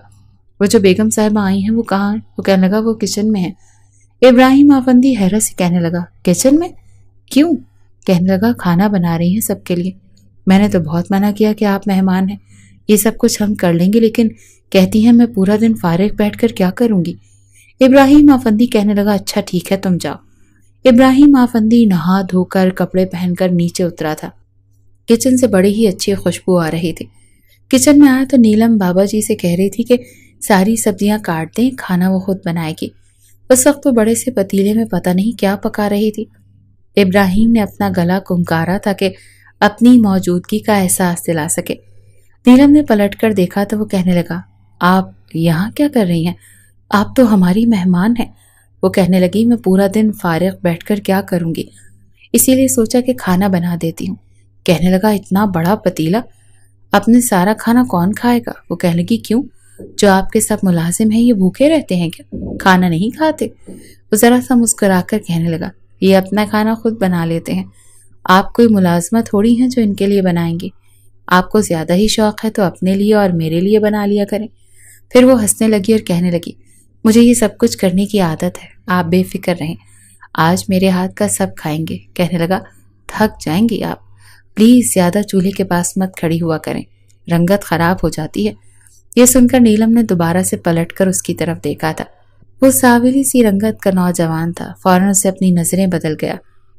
وہ جو بیگم صاحبہ آئی ہیں وہ کہاں ہیں؟ وہ کہنے لگا وہ کچن میں ہیں۔ ابراہیم آفندی حیرت سے کہنے لگا، کچن میں؟ کیوں؟ کہنے لگا، کھانا بنا رہی ہیں سب کے لیے۔ میں نے تو بہت منع کیا کہ آپ مہمان ہیں، یہ سب کچھ ہم کر لیں گے، لیکن کہتی ہیں میں پورا دن فارغ بیٹھ کر کیا کروں گی۔ ابراہیم آفندی کہنے لگا، اچھا ٹھیک ہے تم جاؤ۔ ابراہیم آفندی نہا دھو کر کپڑے پہن کر نیچے اترا تھا۔ کچن سے بڑی ہی اچھی خوشبو آ رہی تھی۔ کچن میں آیا تو نیلم بابا جی سے کہہ رہی تھی کہ ساری سبزیاں کاٹ دیں، کھانا وہ خود بنائے گی۔ اس وقت وہ بڑے سے پتیلے میں پتہ نہیں کیا پکا رہی تھی۔ ابراہیم نے اپنا گلا کنکارا تاکہ اپنی موجودگی کا احساس دلا سکے۔ نیلم نے پلٹ کر دیکھا تو وہ کہنے لگا، آپ یہاں کیا کر رہی ہیں؟ آپ تو ہماری مہمان ہیں۔ وہ کہنے لگی، میں پورا دن فارغ بیٹھ کر کیا کروں گی، اسی لیے سوچا کہ کھانا بنا دیتی ہوں۔ کہنے لگا، اتنا بڑا پتیلا، اپنے سارا کھانا کون کھائے گا؟ وہ کہنے لگی، کیوں؟ جو آپ کے سب ملازم ہیں یہ بھوکے رہتے ہیں کیا؟ کھانا نہیں کھاتے؟ وہ ذرا سا مسکرا کر کہنے لگا، یہ اپنا کھانا خود بنا لیتے ہیں، آپ کوئی ملازمہ تھوڑی ہیں جو ان کے لیے بنائیں گے۔ آپ کو زیادہ ہی شوق ہے تو اپنے لیے اور میرے لیے بنا لیا کریں۔ پھر وہ ہنسنے لگی اور کہنے لگی، مجھے یہ سب کچھ کرنے کی عادت ہے، آپ بے فکر رہیں، آج میرے ہاتھ کا سب کھائیں گے۔ کہنے لگا، تھک جائیں گی آپ، پلیز زیادہ چولہے کے پاس مت کھڑی ہوا کریں، رنگت خراب ہو جاتی ہے۔ یہ سن کر نیلم نے دوبارہ سے پلٹ کر اس کی طرف دیکھا تھا۔ وہ ساولی سی رنگت کا نوجوان تھا، فوراً سے اپنی نظریں بدل گیا۔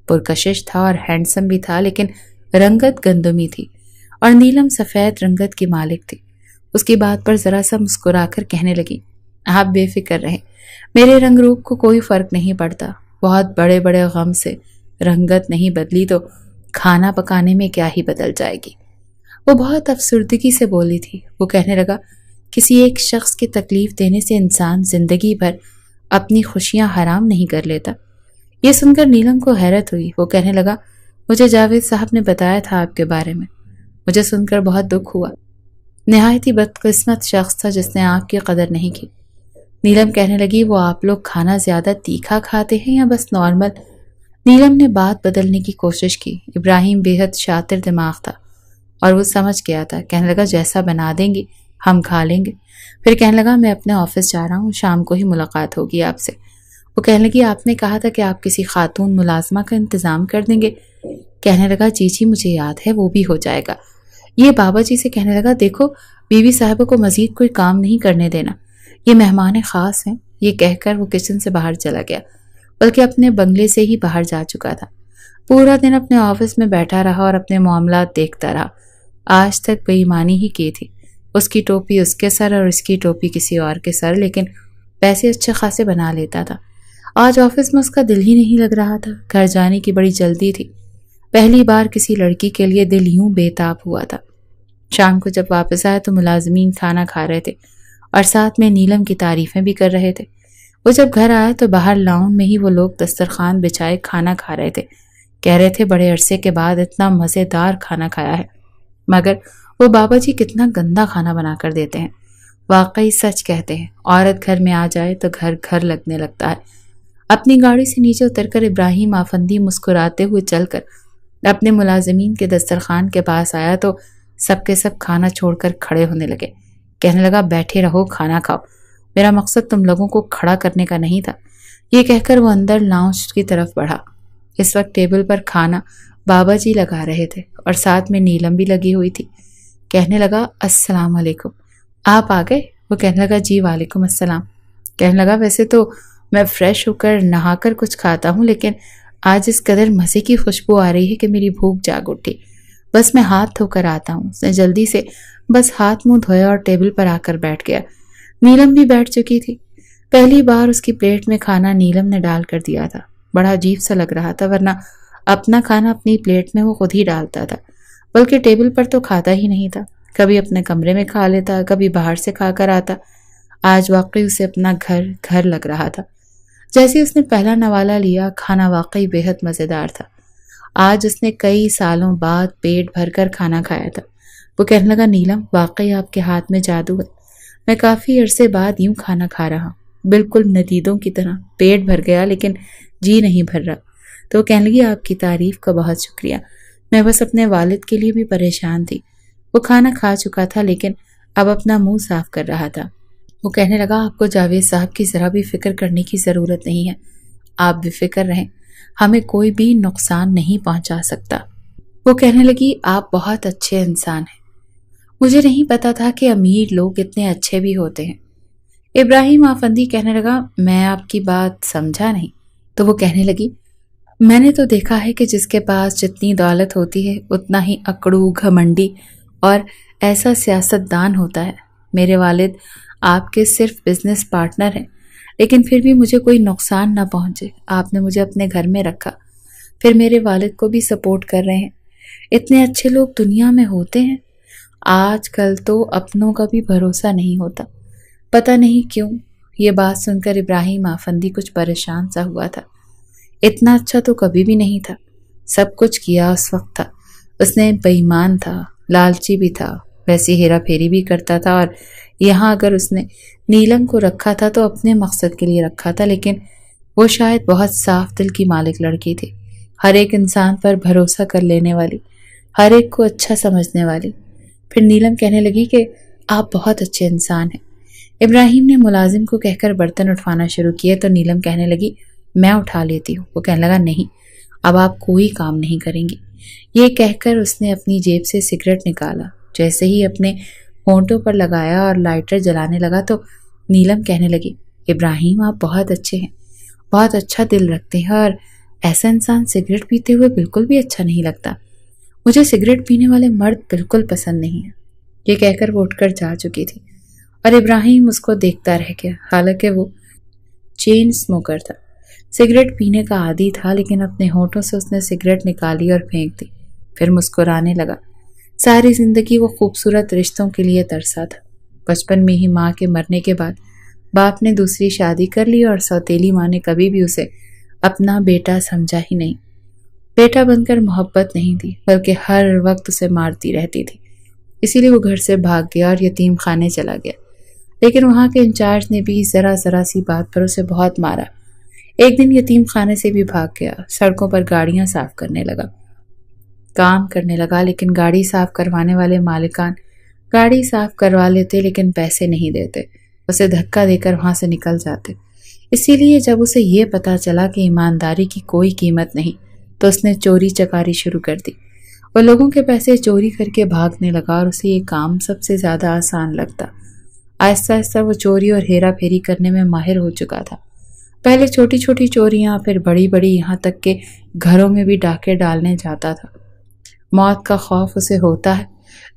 پرکشش تھا اور ہینڈسم بھی تھا، لیکن رنگت گندمی تھی اور نیلم سفید رنگت کی مالک تھی۔ اس کی بات پر ذرا سا مسکرا کر کہنے لگی، آپ بے فکر رہیں، میرے رنگ روپ کو کوئی فرق نہیں پڑتا، بہت بڑے بڑے غم سے رنگت نہیں بدلی تو کھانا پکانے میں کیا ہی بدل جائے گی۔ وہ بہت افسردگی سے بولی تھی۔ وہ کہنے لگا، کسی ایک شخص کی تکلیف دینے سے انسان زندگی بھر اپنی خوشیاں حرام نہیں کر لیتا۔ یہ سن کر نیلم کو حیرت ہوئی۔ وہ کہنے لگا، مجھے جاوید صاحب نے بتایا تھا آپ کے بارے میں، مجھے سن کر بہت دکھ ہوا، نہایت ہی بدقسمت شخص تھا جس نے آپ کی قدر نہیں کی۔ نیلم کہنے لگی، وہ آپ لوگ کھانا زیادہ تیکھا کھاتے ہیں یا بس نارمل؟ نیلم نے بات بدلنے کی کوشش کی۔ ابراہیم بے حد شاطر دماغ تھا اور وہ سمجھ گیا تھا۔ کہنے لگا، جیسا بنا دیں گی ہم کھا لیں گے۔ پھر کہنے لگا، میں اپنے آفس جا رہا ہوں، شام کو ہی ملاقات ہوگی آپ سے۔ وہ کہنے لگی، آپ نے کہا تھا کہ آپ کسی خاتون ملازمہ کا انتظام کر دیں گے۔ کہنے لگا، جی جی مجھے یاد ہے، وہ بھی ہو جائے گا۔ یہ بابا جی سے کہنے لگا، دیکھو بیوی صاحبہ کو مزید کوئی کام نہیں کرنے دینا، یہ مہمان خاص ہیں۔ یہ کہہ کر وہ کچن سے باہر چلا گیا، بلکہ اپنے بنگلے سے ہی باہر جا چکا تھا۔ پورا دن اپنے آفس میں بیٹھا رہا اور اپنے معاملات دیکھتا رہا۔ آج تک بے ایمانی ہی کی تھی، اس کی ٹوپی اس کے سر اور اس کی ٹوپی کسی اور کے سر، لیکن پیسے اچھے خاصے بنا لیتا تھا۔ آج آفس میں اس کا دل ہی نہیں لگ رہا تھا، گھر جانے کی بڑی جلدی تھی۔ پہلی بار کسی لڑکی کے لیے دل یوں بے تاب ہوا تھا۔ شام کو جب واپس آیا تو ملازمین کھانا کھا رہے تھے اور ساتھ میں نیلم کی تعریفیں بھی کر رہے تھے۔ وہ جب گھر آیا تو باہر لاؤن میں ہی وہ لوگ دسترخوان بچھائے کھانا کھا رہے تھے۔ کہہ رہے تھے، بڑے عرصے کے بعد اتنا مزیدار کھانا کھایا ہے، مگر وہ بابا جی کتنا گندا کھانا بنا کر دیتے ہیں۔ واقعی سچ کہتے ہیں، عورت گھر میں آ جائے تو گھر گھر لگنے لگتا ہے۔ اپنی گاڑی سے نیچے اتر کر ابراہیم آفندی مسکراتے ہوئے چل کر اپنے ملازمین کے دسترخوان کے پاس آیا تو سب کے سب کھانا چھوڑ کر کھڑے ہونے لگے۔ کہنے لگا، بیٹھے رہو، کھانا کھاؤ، میرا مقصد تم لوگوں کو کھڑا کرنے کا نہیں تھا۔ یہ کہہ کر وہ اندر لاؤنج کی طرف بڑھا۔ اس وقت ٹیبل پر کھانا بابا جی لگا رہے تھے اور ساتھ میں نیلم بھی لگی ہوئی تھی۔ کہنے لگا، السلام علیکم، آپ آ گئے؟ وہ کہنے لگا، جی وعلیکم السلام۔ کہنے لگا، ویسے تو میں فریش ہو کر نہا کر کچھ کھاتا ہوں، لیکن آج اس قدر مزے کی خوشبو آ رہی ہے کہ میری بھوک جاگ اٹھی، بس میں ہاتھ دھو کر آتا ہوں۔ اس نے جلدی سے بس ہاتھ منہ دھویا اور ٹیبل پر آ کر بیٹھ گیا۔ نیلم بھی بیٹھ چکی تھی۔ پہلی بار اس کی پلیٹ میں کھانا نیلم نے ڈال کر دیا تھا۔ بڑا عجیب سا لگ رہا تھا، ورنہ اپنا کھانا اپنی پلیٹ میں وہ خود ہی ڈالتا تھا، بلکہ ٹیبل پر تو کھاتا ہی نہیں تھا۔ کبھی اپنے کمرے میں کھا لیتا، کبھی باہر سے کھا کر آتا۔ آج واقعی اسے اپنا گھر گھر لگ رہا تھا۔ جیسے اس نے پہلا نوالا لیا، کھانا واقعی بے حد مزیدار تھا۔ آج اس نے کئی سالوں بعد پیٹ بھر کر کھانا کھایا تھا۔ وہ کہنے لگا، نیلم، واقعی آپ کے ہاتھ میں جادو ہے۔ میں کافی عرصے بعد یوں کھانا کھا رہا ہوں، بالکل ندیدوں کی طرح۔ پیٹ بھر گیا لیکن جی نہیں بھر رہا۔ تو وہ کہنے لگی، آپ کی تعریف کا بہت شکریہ۔ میں بس اپنے والد کے لیے بھی پریشان تھی۔ وہ کھانا کھا چکا تھا لیکن اب اپنا منہ صاف کر رہا تھا۔ وہ کہنے لگا، آپ کو جاوید صاحب کی ذرا بھی فکر کرنے کی ضرورت نہیں ہے۔ آپ بے فکر رہیں، ہمیں کوئی بھی نقصان نہیں پہنچا سکتا۔ وہ کہنے لگی، آپ بہت اچھے انسان ہیں۔ مجھے نہیں پتا تھا کہ امیر لوگ اتنے اچھے بھی ہوتے ہیں۔ ابراہیم آفندی کہنے لگا، میں آپ کی بات سمجھا نہیں۔ تو وہ کہنے لگی، میں نے تو دیکھا ہے کہ جس کے پاس جتنی دولت ہوتی ہے اتنا ہی اکڑو، گھمنڈی اور ایسا سیاست دان ہوتا ہے۔ میرے والد آپ کے صرف بزنس پارٹنر ہیں، لیکن پھر بھی مجھے کوئی نقصان نہ پہنچے۔ آپ نے مجھے اپنے گھر میں رکھا، پھر میرے والد کو بھی سپورٹ کر رہے ہیں۔ اتنے اچھے لوگ دنیا میں ہوتے ہیں۔ آج کل تو اپنوں کا بھی بھروسہ نہیں ہوتا۔ پتہ نہیں کیوں۔ یہ بات سن کر ابراہیم آفندی کچھ پریشان سا ہوا تھا۔ اتنا اچھا تو کبھی بھی نہیں تھا۔ سب کچھ کیا اس وقت تھا۔ اس نے بے ایمان تھا، لالچی بھی تھا، ویسی ہیرا پھیری بھی کرتا تھا، اور یہاں اگر اس نے نیلم کو رکھا تھا تو اپنے مقصد کے لیے رکھا تھا، لیکن وہ شاید بہت صاف دل کی مالک لڑکی تھی، ہر ایک انسان پر بھروسہ کر لینے والی، ہر ایک کو اچھا سمجھنے والی۔ پھر نیلم کہنے لگی کہ آپ بہت اچھے انسان ہیں۔ ابراہیم نے ملازم کو کہہ کر برتن اٹھوانا شروع کیے تو نیلم کہنے لگی، میں اٹھا لیتی ہوں۔ وہ کہنے لگا، نہیں، اب آپ کوئی کام نہیں کریں گی۔ یہ کہہ کر اس نے اپنی جیب سے سگریٹ نکالا۔ جیسے ہی اپنے ہونٹوں پر لگایا اور لائٹر جلانے لگا تو نیلم کہنے لگی، ابراہیم، آپ بہت اچھے ہیں، بہت اچھا دل رکھتے ہیں، اور ایسا انسان سگریٹ پیتے ہوئے بالکل بھی اچھا نہیں لگتا۔ مجھے سگریٹ پینے والے مرد بالکل پسند نہیں ہیں۔ یہ کہہ کر وہ اٹھ کر جا چکی تھی اور ابراہیم اس کو دیکھتا رہ گیا۔ حالانکہ وہ چین اسموکر تھا، سگریٹ پینے کا عادی تھا، لیکن اپنے ہونٹوں سے اس نے سگریٹ نکالی اور پھینک دی، پھر مسکرانے لگا۔ ساری زندگی وہ خوبصورت رشتوں کے لیے ترسا تھا۔ بچپن میں ہی ماں کے مرنے کے بعد باپ نے دوسری شادی کر لی اور سوتیلی ماں نے کبھی بھی اسے اپنا بیٹا سمجھا ہی نہیں۔ بیٹا بن کر محبت نہیں دی، بلکہ ہر وقت اسے مارتی رہتی تھی۔ اسی لیے وہ گھر سے بھاگ گیا اور یتیم خانے چلا گیا، لیکن وہاں کے انچارج نے بھی ذرا سی بات پر اسے بہت مارا۔ ایک دن یتیم خانے سے بھی بھاگ گیا، سڑکوں پر گاڑیاں صاف کرنے لگا، کام کرنے لگا، لیکن گاڑی صاف کروانے والے مالکان گاڑی صاف کروا لیتے لیکن پیسے نہیں دیتے، اسے دھکا دے کر وہاں سے نکل جاتے۔ اسی لیے جب اسے یہ پتا چلا کہ ایمانداری کی کوئی قیمت نہیں تو اس نے چوری چکاری شروع کر دی۔ وہ لوگوں کے پیسے چوری کر کے بھاگنے لگا اور اسے یہ کام سب سے زیادہ آسان لگتا۔ آہستہ آہستہ وہ چوری اور ہیرا پھیری کرنے میں ماہر ہو چکا تھا۔ پہلے چھوٹی چھوٹی چوریاں، پھر بڑی بڑی، یہاں تک کہ گھروں میں بھی ڈاکے ڈالنے جاتا تھا۔ موت کا خوف اسے ہوتا ہے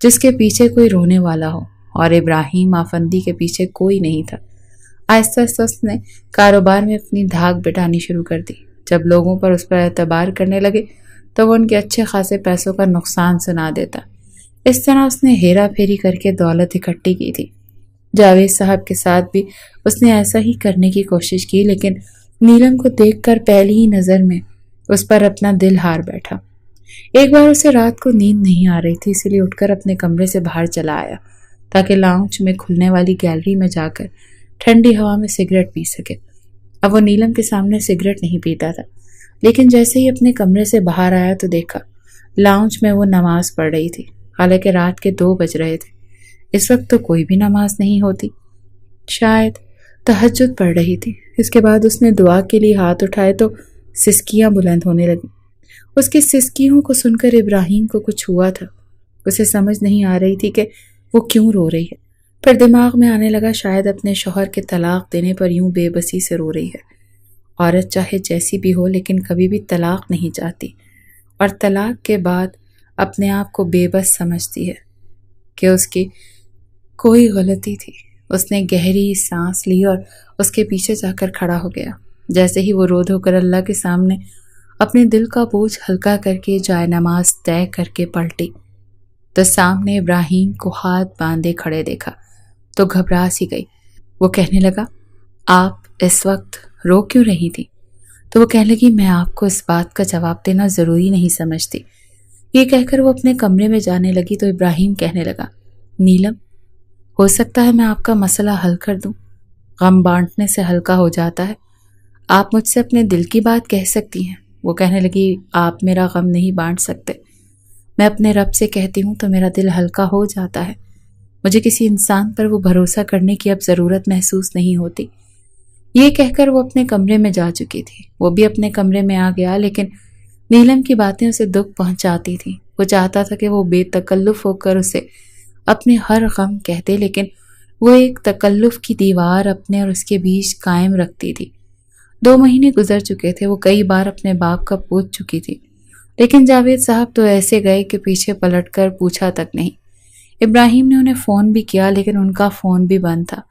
جس کے پیچھے کوئی رونے والا ہو، اور ابراہیم آفندی کے پیچھے کوئی نہیں تھا۔ آہستہ آہستہ اس نے کاروبار میں اپنی دھاک بٹھانی شروع کر دی۔ جب لوگوں پر اس پر اعتبار کرنے لگے تو وہ ان کے اچھے خاصے پیسوں کا نقصان سنا دیتا۔ اس طرح اس نے ہیرا پھیری کر کے دولت اکٹھی کی تھی۔ جاوید صاحب کے ساتھ بھی اس نے ایسا ہی کرنے کی کوشش کی، لیکن نیلم کو دیکھ کر پہلی ہی نظر میں اس پر اپنا دل ہار بیٹھا۔ ایک بار اسے رات کو نیند نہیں آ رہی تھی، اسی لیے اٹھ کر اپنے کمرے سے باہر چلا آیا تاکہ لاؤنج میں کھلنے والی گیلری میں جا کر ٹھنڈی ہوا میں سگریٹ پی سکے۔ اب وہ نیلم کے سامنے سگریٹ نہیں پیتا تھا، لیکن جیسے ہی اپنے کمرے سے باہر آیا تو دیکھا لاؤنج میں وہ نماز پڑھ رہی تھی، حالانکہ رات کے 2 بج رہے تھے۔ اس وقت تو کوئی بھی نماز نہیں ہوتی، شاید تہجد پڑھ رہی تھی۔ اس کے بعد اس نے دعا کے لیے ہاتھ اٹھائے تو سسکیاں بلند ہونے لگیں۔ اس کی سسکیوں کو سن کر ابراہیم کو کچھ ہوا تھا۔ اسے سمجھ نہیں آ رہی تھی کہ وہ کیوں رو رہی ہے۔ پھر دماغ میں آنے لگا شاید اپنے شوہر کے طلاق دینے پر یوں بے بسی سے رو رہی ہے۔ عورت چاہے جیسی بھی ہو لیکن کبھی بھی طلاق نہیں چاہتی، اور طلاق کے بعد اپنے آپ کو بے بس سمجھتی ہے کہ اس کی کوئی غلطی تھی۔ اس نے گہری سانس لی اور اس کے پیچھے جا کر کھڑا ہو گیا۔ جیسے ہی وہ رو دھو کر اللہ کے سامنے اپنے دل کا بوجھ ہلکا کر کے جائے نماز طے کر کے پلٹی تو سامنے ابراہیم کو ہاتھ باندھے کھڑے دیکھا تو گھبرا سی گئی۔ وہ کہنے لگا، آپ اس وقت رو کیوں رہی تھی؟ تو وہ کہنے لگی، میں آپ کو اس بات کا جواب دینا ضروری نہیں سمجھتی۔ یہ کہہ کر وہ اپنے کمرے میں جانے لگی تو ابراہیم کہنے لگا، نیلم، ہو سکتا ہے میں آپ کا مسئلہ حل کر دوں۔ غم بانٹنے سے ہلکا ہو جاتا ہے۔ آپ مجھ سے اپنے دل کی بات کہہ سکتی ہیں۔ وہ کہنے لگی، آپ میرا غم نہیں بانٹ سکتے۔ میں اپنے رب سے کہتی ہوں تو میرا دل ہلکا ہو جاتا ہے۔ مجھے کسی انسان پر وہ بھروسہ کرنے کی اب ضرورت محسوس نہیں ہوتی۔ یہ کہہ کر وہ اپنے کمرے میں جا چکی تھی۔ وہ بھی اپنے کمرے میں آ گیا، لیکن نیلم کی باتیں اسے دکھ پہنچاتی تھیں۔ وہ چاہتا تھا کہ وہ بے تکلف ہو کر اسے اپنے ہر غم کہہ دے، لیکن وہ ایک تکلف کی دیوار اپنے اور اس کے بیچ قائم رکھتی تھی۔ 2 مہینے گزر چکے تھے۔ وہ کئی بار اپنے باپ کا پوچھ چکی تھی، لیکن جاوید صاحب تو ایسے گئے کہ پیچھے پلٹ کر پوچھا تک نہیں۔ ابراہیم نے انہیں فون بھی کیا، لیکن ان کا فون بھی بند تھا۔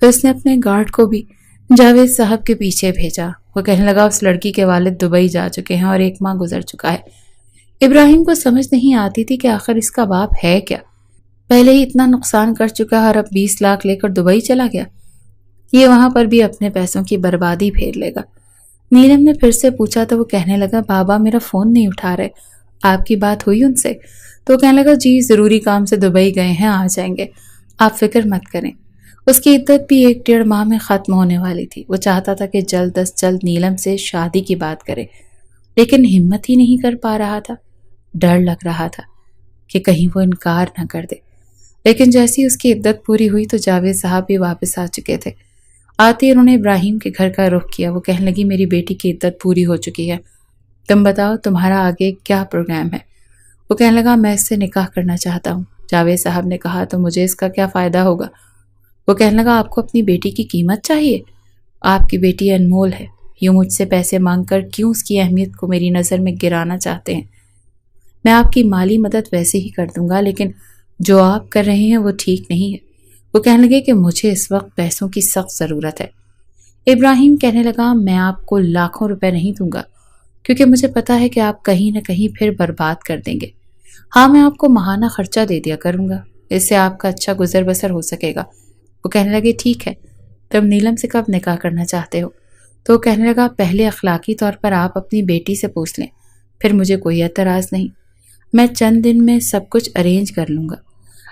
پھر اس نے اپنے گارڈ کو بھی جاوید صاحب کے پیچھے بھیجا۔ وہ کہنے لگا، اس لڑکی کے والد دبئی جا چکے ہیں اور 1 ماہ گزر چکا ہے۔ ابراہیم کو سمجھ نہیں آتی تھی کہ آخر اس کا باپ ہے کیا؟ پہلے ہی اتنا نقصان کر چکا ہے اور اب 20 لاکھ لے کر دبئی چلا گیا۔ یہ وہاں پر بھی اپنے پیسوں کی بربادی پھیر لے گا۔ نیلم نے پھر سے پوچھا تو وہ کہنے لگا، بابا میرا فون نہیں اٹھا رہے، آپ کی بات ہوئی ان سے؟ تو وہ کہنے لگا، جی ضروری کام سے دبئی گئے ہیں، آ جائیں گے، آپ فکر مت کریں۔ اس کی عدت بھی 1-1.5 ماہ میں ختم ہونے والی تھی۔ وہ چاہتا تھا کہ جلد از جلد نیلم سے شادی کی بات کرے، لیکن ہمت ہی نہیں کر پا رہا تھا۔ ڈر لگ رہا تھا کہ کہیں وہ انکار نہ کر دے۔ لیکن جیسی اس کی عدت پوری ہوئی تو جاوید صاحب بھی واپس آ چکے تھے۔ آتے ہی انہوں نے ابراہیم کے گھر کا رخ کیا۔ وہ کہنے لگی، میری بیٹی کی عدت پوری ہو چکی ہے، تم بتاؤ تمہارا آگے کیا پروگرام ہے؟ وہ کہنے لگا، میں اس سے نکاح کرنا چاہتا ہوں۔ جاوید صاحب نے کہا، تو مجھے اس کا کیا فائدہ ہوگا؟ وہ کہنے لگا، آپ کو اپنی بیٹی کی قیمت چاہیے؟ آپ کی بیٹی انمول ہے، یوں مجھ سے پیسے مانگ کر کیوں اس کی اہمیت کو میری نظر میں گرانا چاہتے ہیں؟ میں آپ کی مالی مدد ویسے ہی کر دوں گا، لیکن جو آپ کر رہے ہیں وہ ٹھیک نہیں ہے۔ وہ کہنے لگے کہ مجھے اس وقت پیسوں کی سخت ضرورت ہے۔ ابراہیم کہنے لگا، میں آپ کو لاکھوں روپے نہیں دوں گا، کیونکہ مجھے پتا ہے کہ آپ کہیں نہ کہیں پھر برباد کر دیں گے۔ ہاں، میں آپ کو ماہانہ خرچہ دے دیا کروں گا، اس سے آپ کا اچھا گزر بسر ہو سکے گا۔ وہ کہنے لگے، ٹھیک ہے، تم نیلم سے کب نکاح کرنا چاہتے ہو؟ تو وہ کہنے لگا، پہلے اخلاقی طور پر آپ اپنی بیٹی سے پوچھ لیں، پھر مجھے کوئی اعتراض نہیں، میں چند دن میں سب کچھ ارینج کر لوں گا۔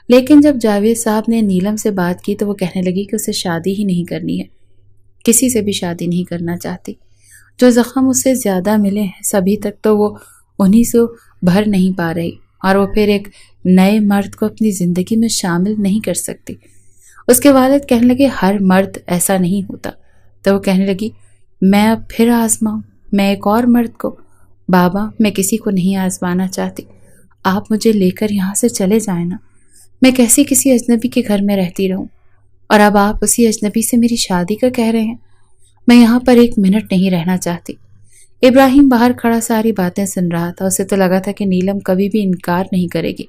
لیکن جب جاوید صاحب نے نیلم سے بات کی تو وہ کہنے لگی کہ اسے شادی ہی نہیں کرنی ہے، کسی سے بھی شادی نہیں کرنا چاہتی۔ جو زخم اسے زیادہ ملے ہیں سبھی تک تو وہ انہی سے بھر نہیں پا رہی، اور وہ پھر ایک نئے مرد کو اپنی زندگی میں شامل نہیں کر سکتی۔ اس کے والد کہنے لگے، ہر مرد ایسا نہیں ہوتا۔ تو وہ کہنے لگی، میں اب پھر آزماؤں، میں ایک اور مرد کو؟ بابا، میں کسی کو نہیں آزمانا چاہتی، آپ مجھے لے کر یہاں سے چلے جائیں نا، میں کیسے کسی اجنبی کے گھر میں رہتی رہوں؟ اور اب آپ اسی اجنبی سے میری شادی کا کہہ رہے ہیں؟ میں یہاں پر 1 منٹ نہیں رہنا چاہتی۔ ابراہیم باہر کھڑا ساری باتیں سن رہا تھا۔ اسے تو لگا تھا کہ نیلم کبھی بھی انکار نہیں کرے گی،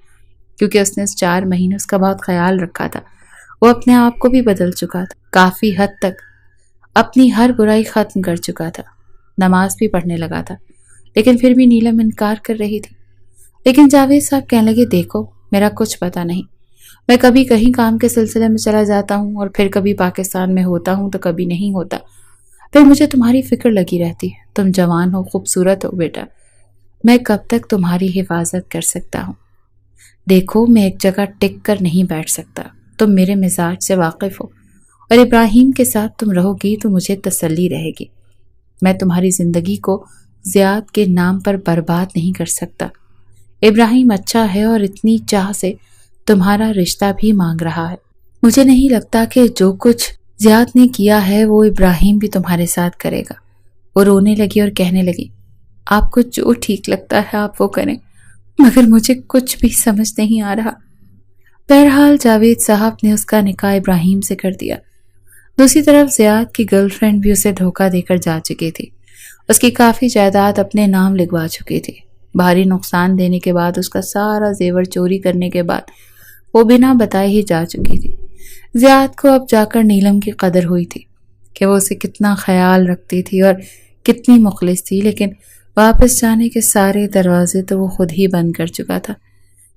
کیونکہ اس نے اس 4 مہینے اس کا بہت خیال رکھا تھا۔ وہ اپنے آپ کو بھی بدل چکا تھا، کافی حد تک اپنی ہر برائی ختم کر چکا تھا، نماز بھی پڑھنے لگا تھا، لیکن پھر بھی نیلم انکار کر رہی تھی۔ لیکن جاوید صاحب کہنے لگے، دیکھو، میرا کچھ پتہ نہیں، میں کبھی کہیں کام کے سلسلے میں چلا جاتا ہوں اور پھر کبھی پاکستان میں ہوتا ہوں تو کبھی نہیں ہوتا، پھر مجھے تمہاری فکر لگی رہتی ہے۔ تم جوان ہو، خوبصورت ہو بیٹا، میں کب تک تمہاری حفاظت کر سکتا ہوں؟ دیکھو، میں ایک جگہ ٹک کر نہیں بیٹھ سکتا، تم میرے مزاج سے واقف ہو، اور ابراہیم کے ساتھ تم رہو گی تو مجھے تسلی رہے گی۔ میں تمہاری زندگی کو زیاد کے نام پر برباد نہیں کر سکتا۔ ابراہیم اچھا ہے اور اتنی چاہ سے تمہارا رشتہ بھی مانگ رہا ہے۔ مجھے نہیں لگتا کہ جو کچھ زیاد نے کیا ہے وہ ابراہیم بھی تمہارے ساتھ کرے گا۔ وہ رونے لگی اور کہنے لگی، آپ کو جو ٹھیک لگتا ہے آپ وہ کریں، مگر مجھے کچھ بھی سمجھ نہیں آ رہا۔ بہرحال جاوید صاحب نے اس کا نکاح ابراہیم سے کر دیا۔ دوسری طرف زیاد کی گرل فرینڈ بھی اسے دھوکہ دے کر جا چکی تھی۔ اس کی کافی جائیداد اپنے نام لکھوا چکی تھی۔ بھاری نقصان دینے کے بعد، اس کا سارا زیور چوری کرنے کے بعد وہ بنا بتائے ہی جا چکی تھی۔ زیاد کو اب جا کر نیلم کی قدر ہوئی تھی کہ وہ اسے کتنا خیال رکھتی تھی اور کتنی مخلص تھی، لیکن واپس جانے کے سارے دروازے تو وہ خود ہی بند کر چکا تھا۔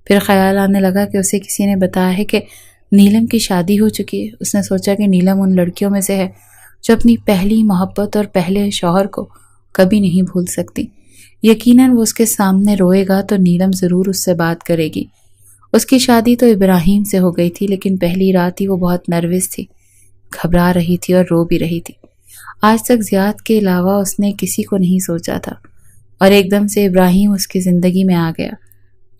پھر خیال آنے لگا کہ اسے کسی نے بتایا ہے کہ نیلم کی شادی ہو چکی ہے۔ اس نے سوچا کہ نیلم ان لڑکیوں میں سے ہے جو اپنی پہلی محبت اور پہلے شوہر کو کبھی نہیں بھول سکتی۔ یقیناً وہ اس کے سامنے روئے گا تو نیلم ضرور اس سے بات کرے گی۔ اس کی شادی تو ابراہیم سے ہو گئی تھی، لیکن پہلی رات ہی وہ بہت نروس تھی، گھبرا رہی تھی اور رو بھی رہی تھی۔ آج تک زیاد کے علاوہ اس نے کسی کو نہیں سوچا تھا، اور ایک دم سے ابراہیم اس کی زندگی میں آ گیا۔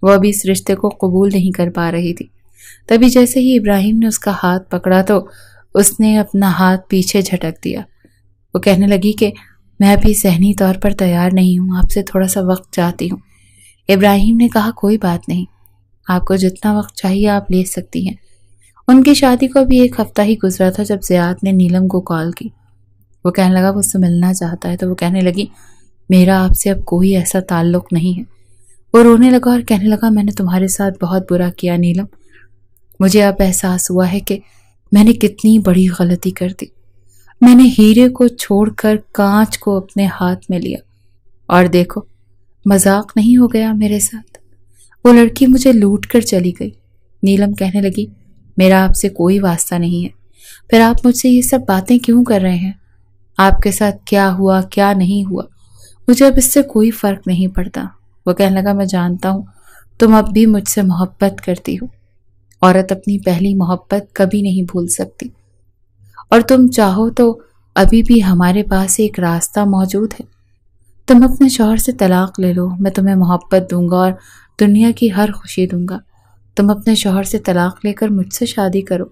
وہ ابھی اس رشتے کو قبول نہیں کر پا رہی تھی۔ تبھی جیسے ہی ابراہیم نے اس کا ہاتھ پکڑا تو اس نے اپنا ہاتھ پیچھے جھٹک دیا۔ وہ کہنے لگی کہ میں ابھی ذہنی طور پر تیار نہیں ہوں، آپ سے تھوڑا سا وقت چاہتی ہوں۔ ابراہیم نے کہا کوئی بات نہیں، آپ کو جتنا وقت چاہیے آپ لے سکتی ہیں۔ ان کی شادی کو بھی ایک ہفتہ ہی گزرا تھا جب زیاد نے نیلم کو کال کی۔ وہ کہنے لگا وہ اس سے ملنا چاہتا ہے، تو وہ کہنے لگی میرا آپ سے اب کوئی ایسا تعلق نہیں ہے۔ وہ رونے لگا اور کہنے لگا میں نے تمہارے ساتھ بہت برا کیا نیلم، مجھے اب احساس ہوا ہے کہ میں نے کتنی بڑی غلطی کر دی۔ میں نے ہیرے کو چھوڑ کر کانچ کو اپنے ہاتھ میں لیا، اور دیکھو مذاق نہیں ہو گیا میرے ساتھ، وہ لڑکی مجھے لوٹ کر چلی گئی۔ نیلم کہنے لگی میرا آپ سے کوئی واسطہ نہیں ہے، پھر آپ مجھ سے یہ سب باتیں کیوں کر رہے ہیں؟ آپ کے ساتھ کیا ہوا کیا نہیں ہوا مجھے اب اس سے کوئی فرق نہیں پڑتا۔ وہ کہنے لگا میں جانتا ہوں تم اب بھی مجھ سے محبت کرتی ہو، عورت اپنی پہلی محبت کبھی نہیں بھول سکتی، اور تم چاہو تو ابھی بھی ہمارے پاس ایک راستہ موجود ہے۔ تم اپنے شوہر سے طلاق لے لو، میں تمہیں محبت دوں گا اور دنیا کی ہر خوشی دوں گا۔ تم اپنے شوہر سے طلاق لے کر مجھ سے شادی کرو۔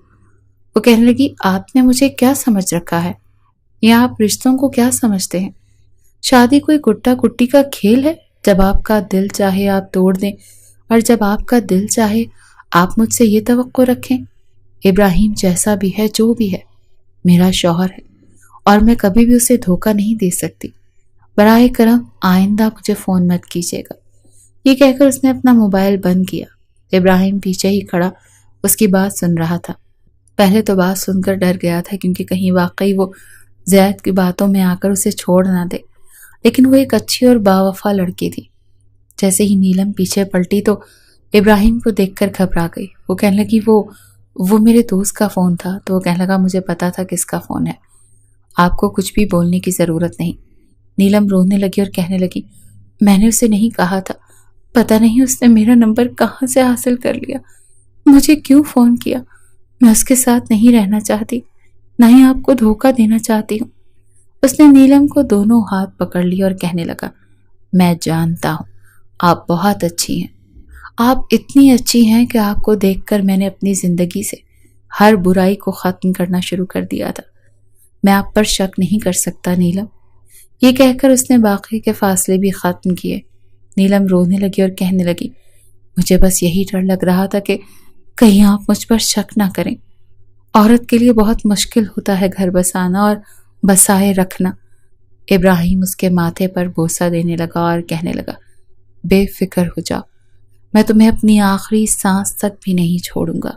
وہ کہنے لگی آپ نے مجھے کیا سمجھ رکھا ہے، یا آپ رشتوں کو کیا سمجھتے ہیں؟ شادی کوئی گٹا گٹی کا کھیل ہے؟ جب آپ کا دل چاہے آپ توڑ دیں، اور جب آپ کا دل چاہے آپ مجھ سے یہ توقع رکھیں۔ ابراہیم جیسا بھی ہے جو بھی ہے میرا شوہر ہے، اور میں کبھی بھی اسے دھوکہ نہیں دے سکتی۔ براہ کرم آئندہ مجھے فون مت کیجیے گا۔ یہ کہہ کر اس نے اپنا موبائل بند کیا۔ ابراہیم پیچھے ہی کھڑا اس کی بات سن رہا تھا۔ پہلے تو بات سن کر ڈر گیا تھا کیونکہ کہیں واقعی وہ زید کی باتوں میں آ کر اسے چھوڑ نہ دے، لیکن وہ ایک اچھی اور باوفا لڑکی تھی۔ جیسے ہی نیلم پیچھے پلٹی تو ابراہیم کو دیکھ کر گھبرا گئی۔ وہ کہنے لگی وہ میرے دوست کا فون تھا۔ تو وہ کہنے لگا مجھے پتا تھا کس کا فون ہے، آپ کو کچھ بھی بولنے کی ضرورت نہیں۔ نیلم رونے لگی اور کہنے لگی میں نے اسے نہیں کہا تھا، پتہ نہیں اس نے میرا نمبر کہاں سے حاصل کر لیا، مجھے کیوں فون کیا؟ میں اس کے ساتھ نہیں رہنا چاہتی، نہ ہی آپ کو دھوکہ دینا چاہتی ہوں۔ اس نے نیلم کو دونوں ہاتھ پکڑ لی اور کہنے لگا میں جانتا ہوں آپ بہت اچھی ہیں، آپ اتنی اچھی ہیں کہ آپ کو دیکھ کر میں نے اپنی زندگی سے ہر برائی کو ختم کرنا شروع کر دیا تھا۔ میں آپ پر شک نہیں کر سکتا نیلم۔ یہ کہہ کر اس نے باقی کے فاصلے بھی ختم کیے۔ نیلم رونے لگی اور کہنے لگی مجھے بس یہی ڈر لگ رہا تھا کہ کہیں آپ مجھ پر شک نہ کریں۔ عورت کے لیے بہت مشکل ہوتا ہے گھر بسانا اور بسائے رکھنا۔ ابراہیم اس کے ماتھے پر بوسہ دینے لگا اور کہنے لگا بے فکر ہو جاؤ، میں تمہیں اپنی آخری سانس تک بھی نہیں چھوڑوں گا۔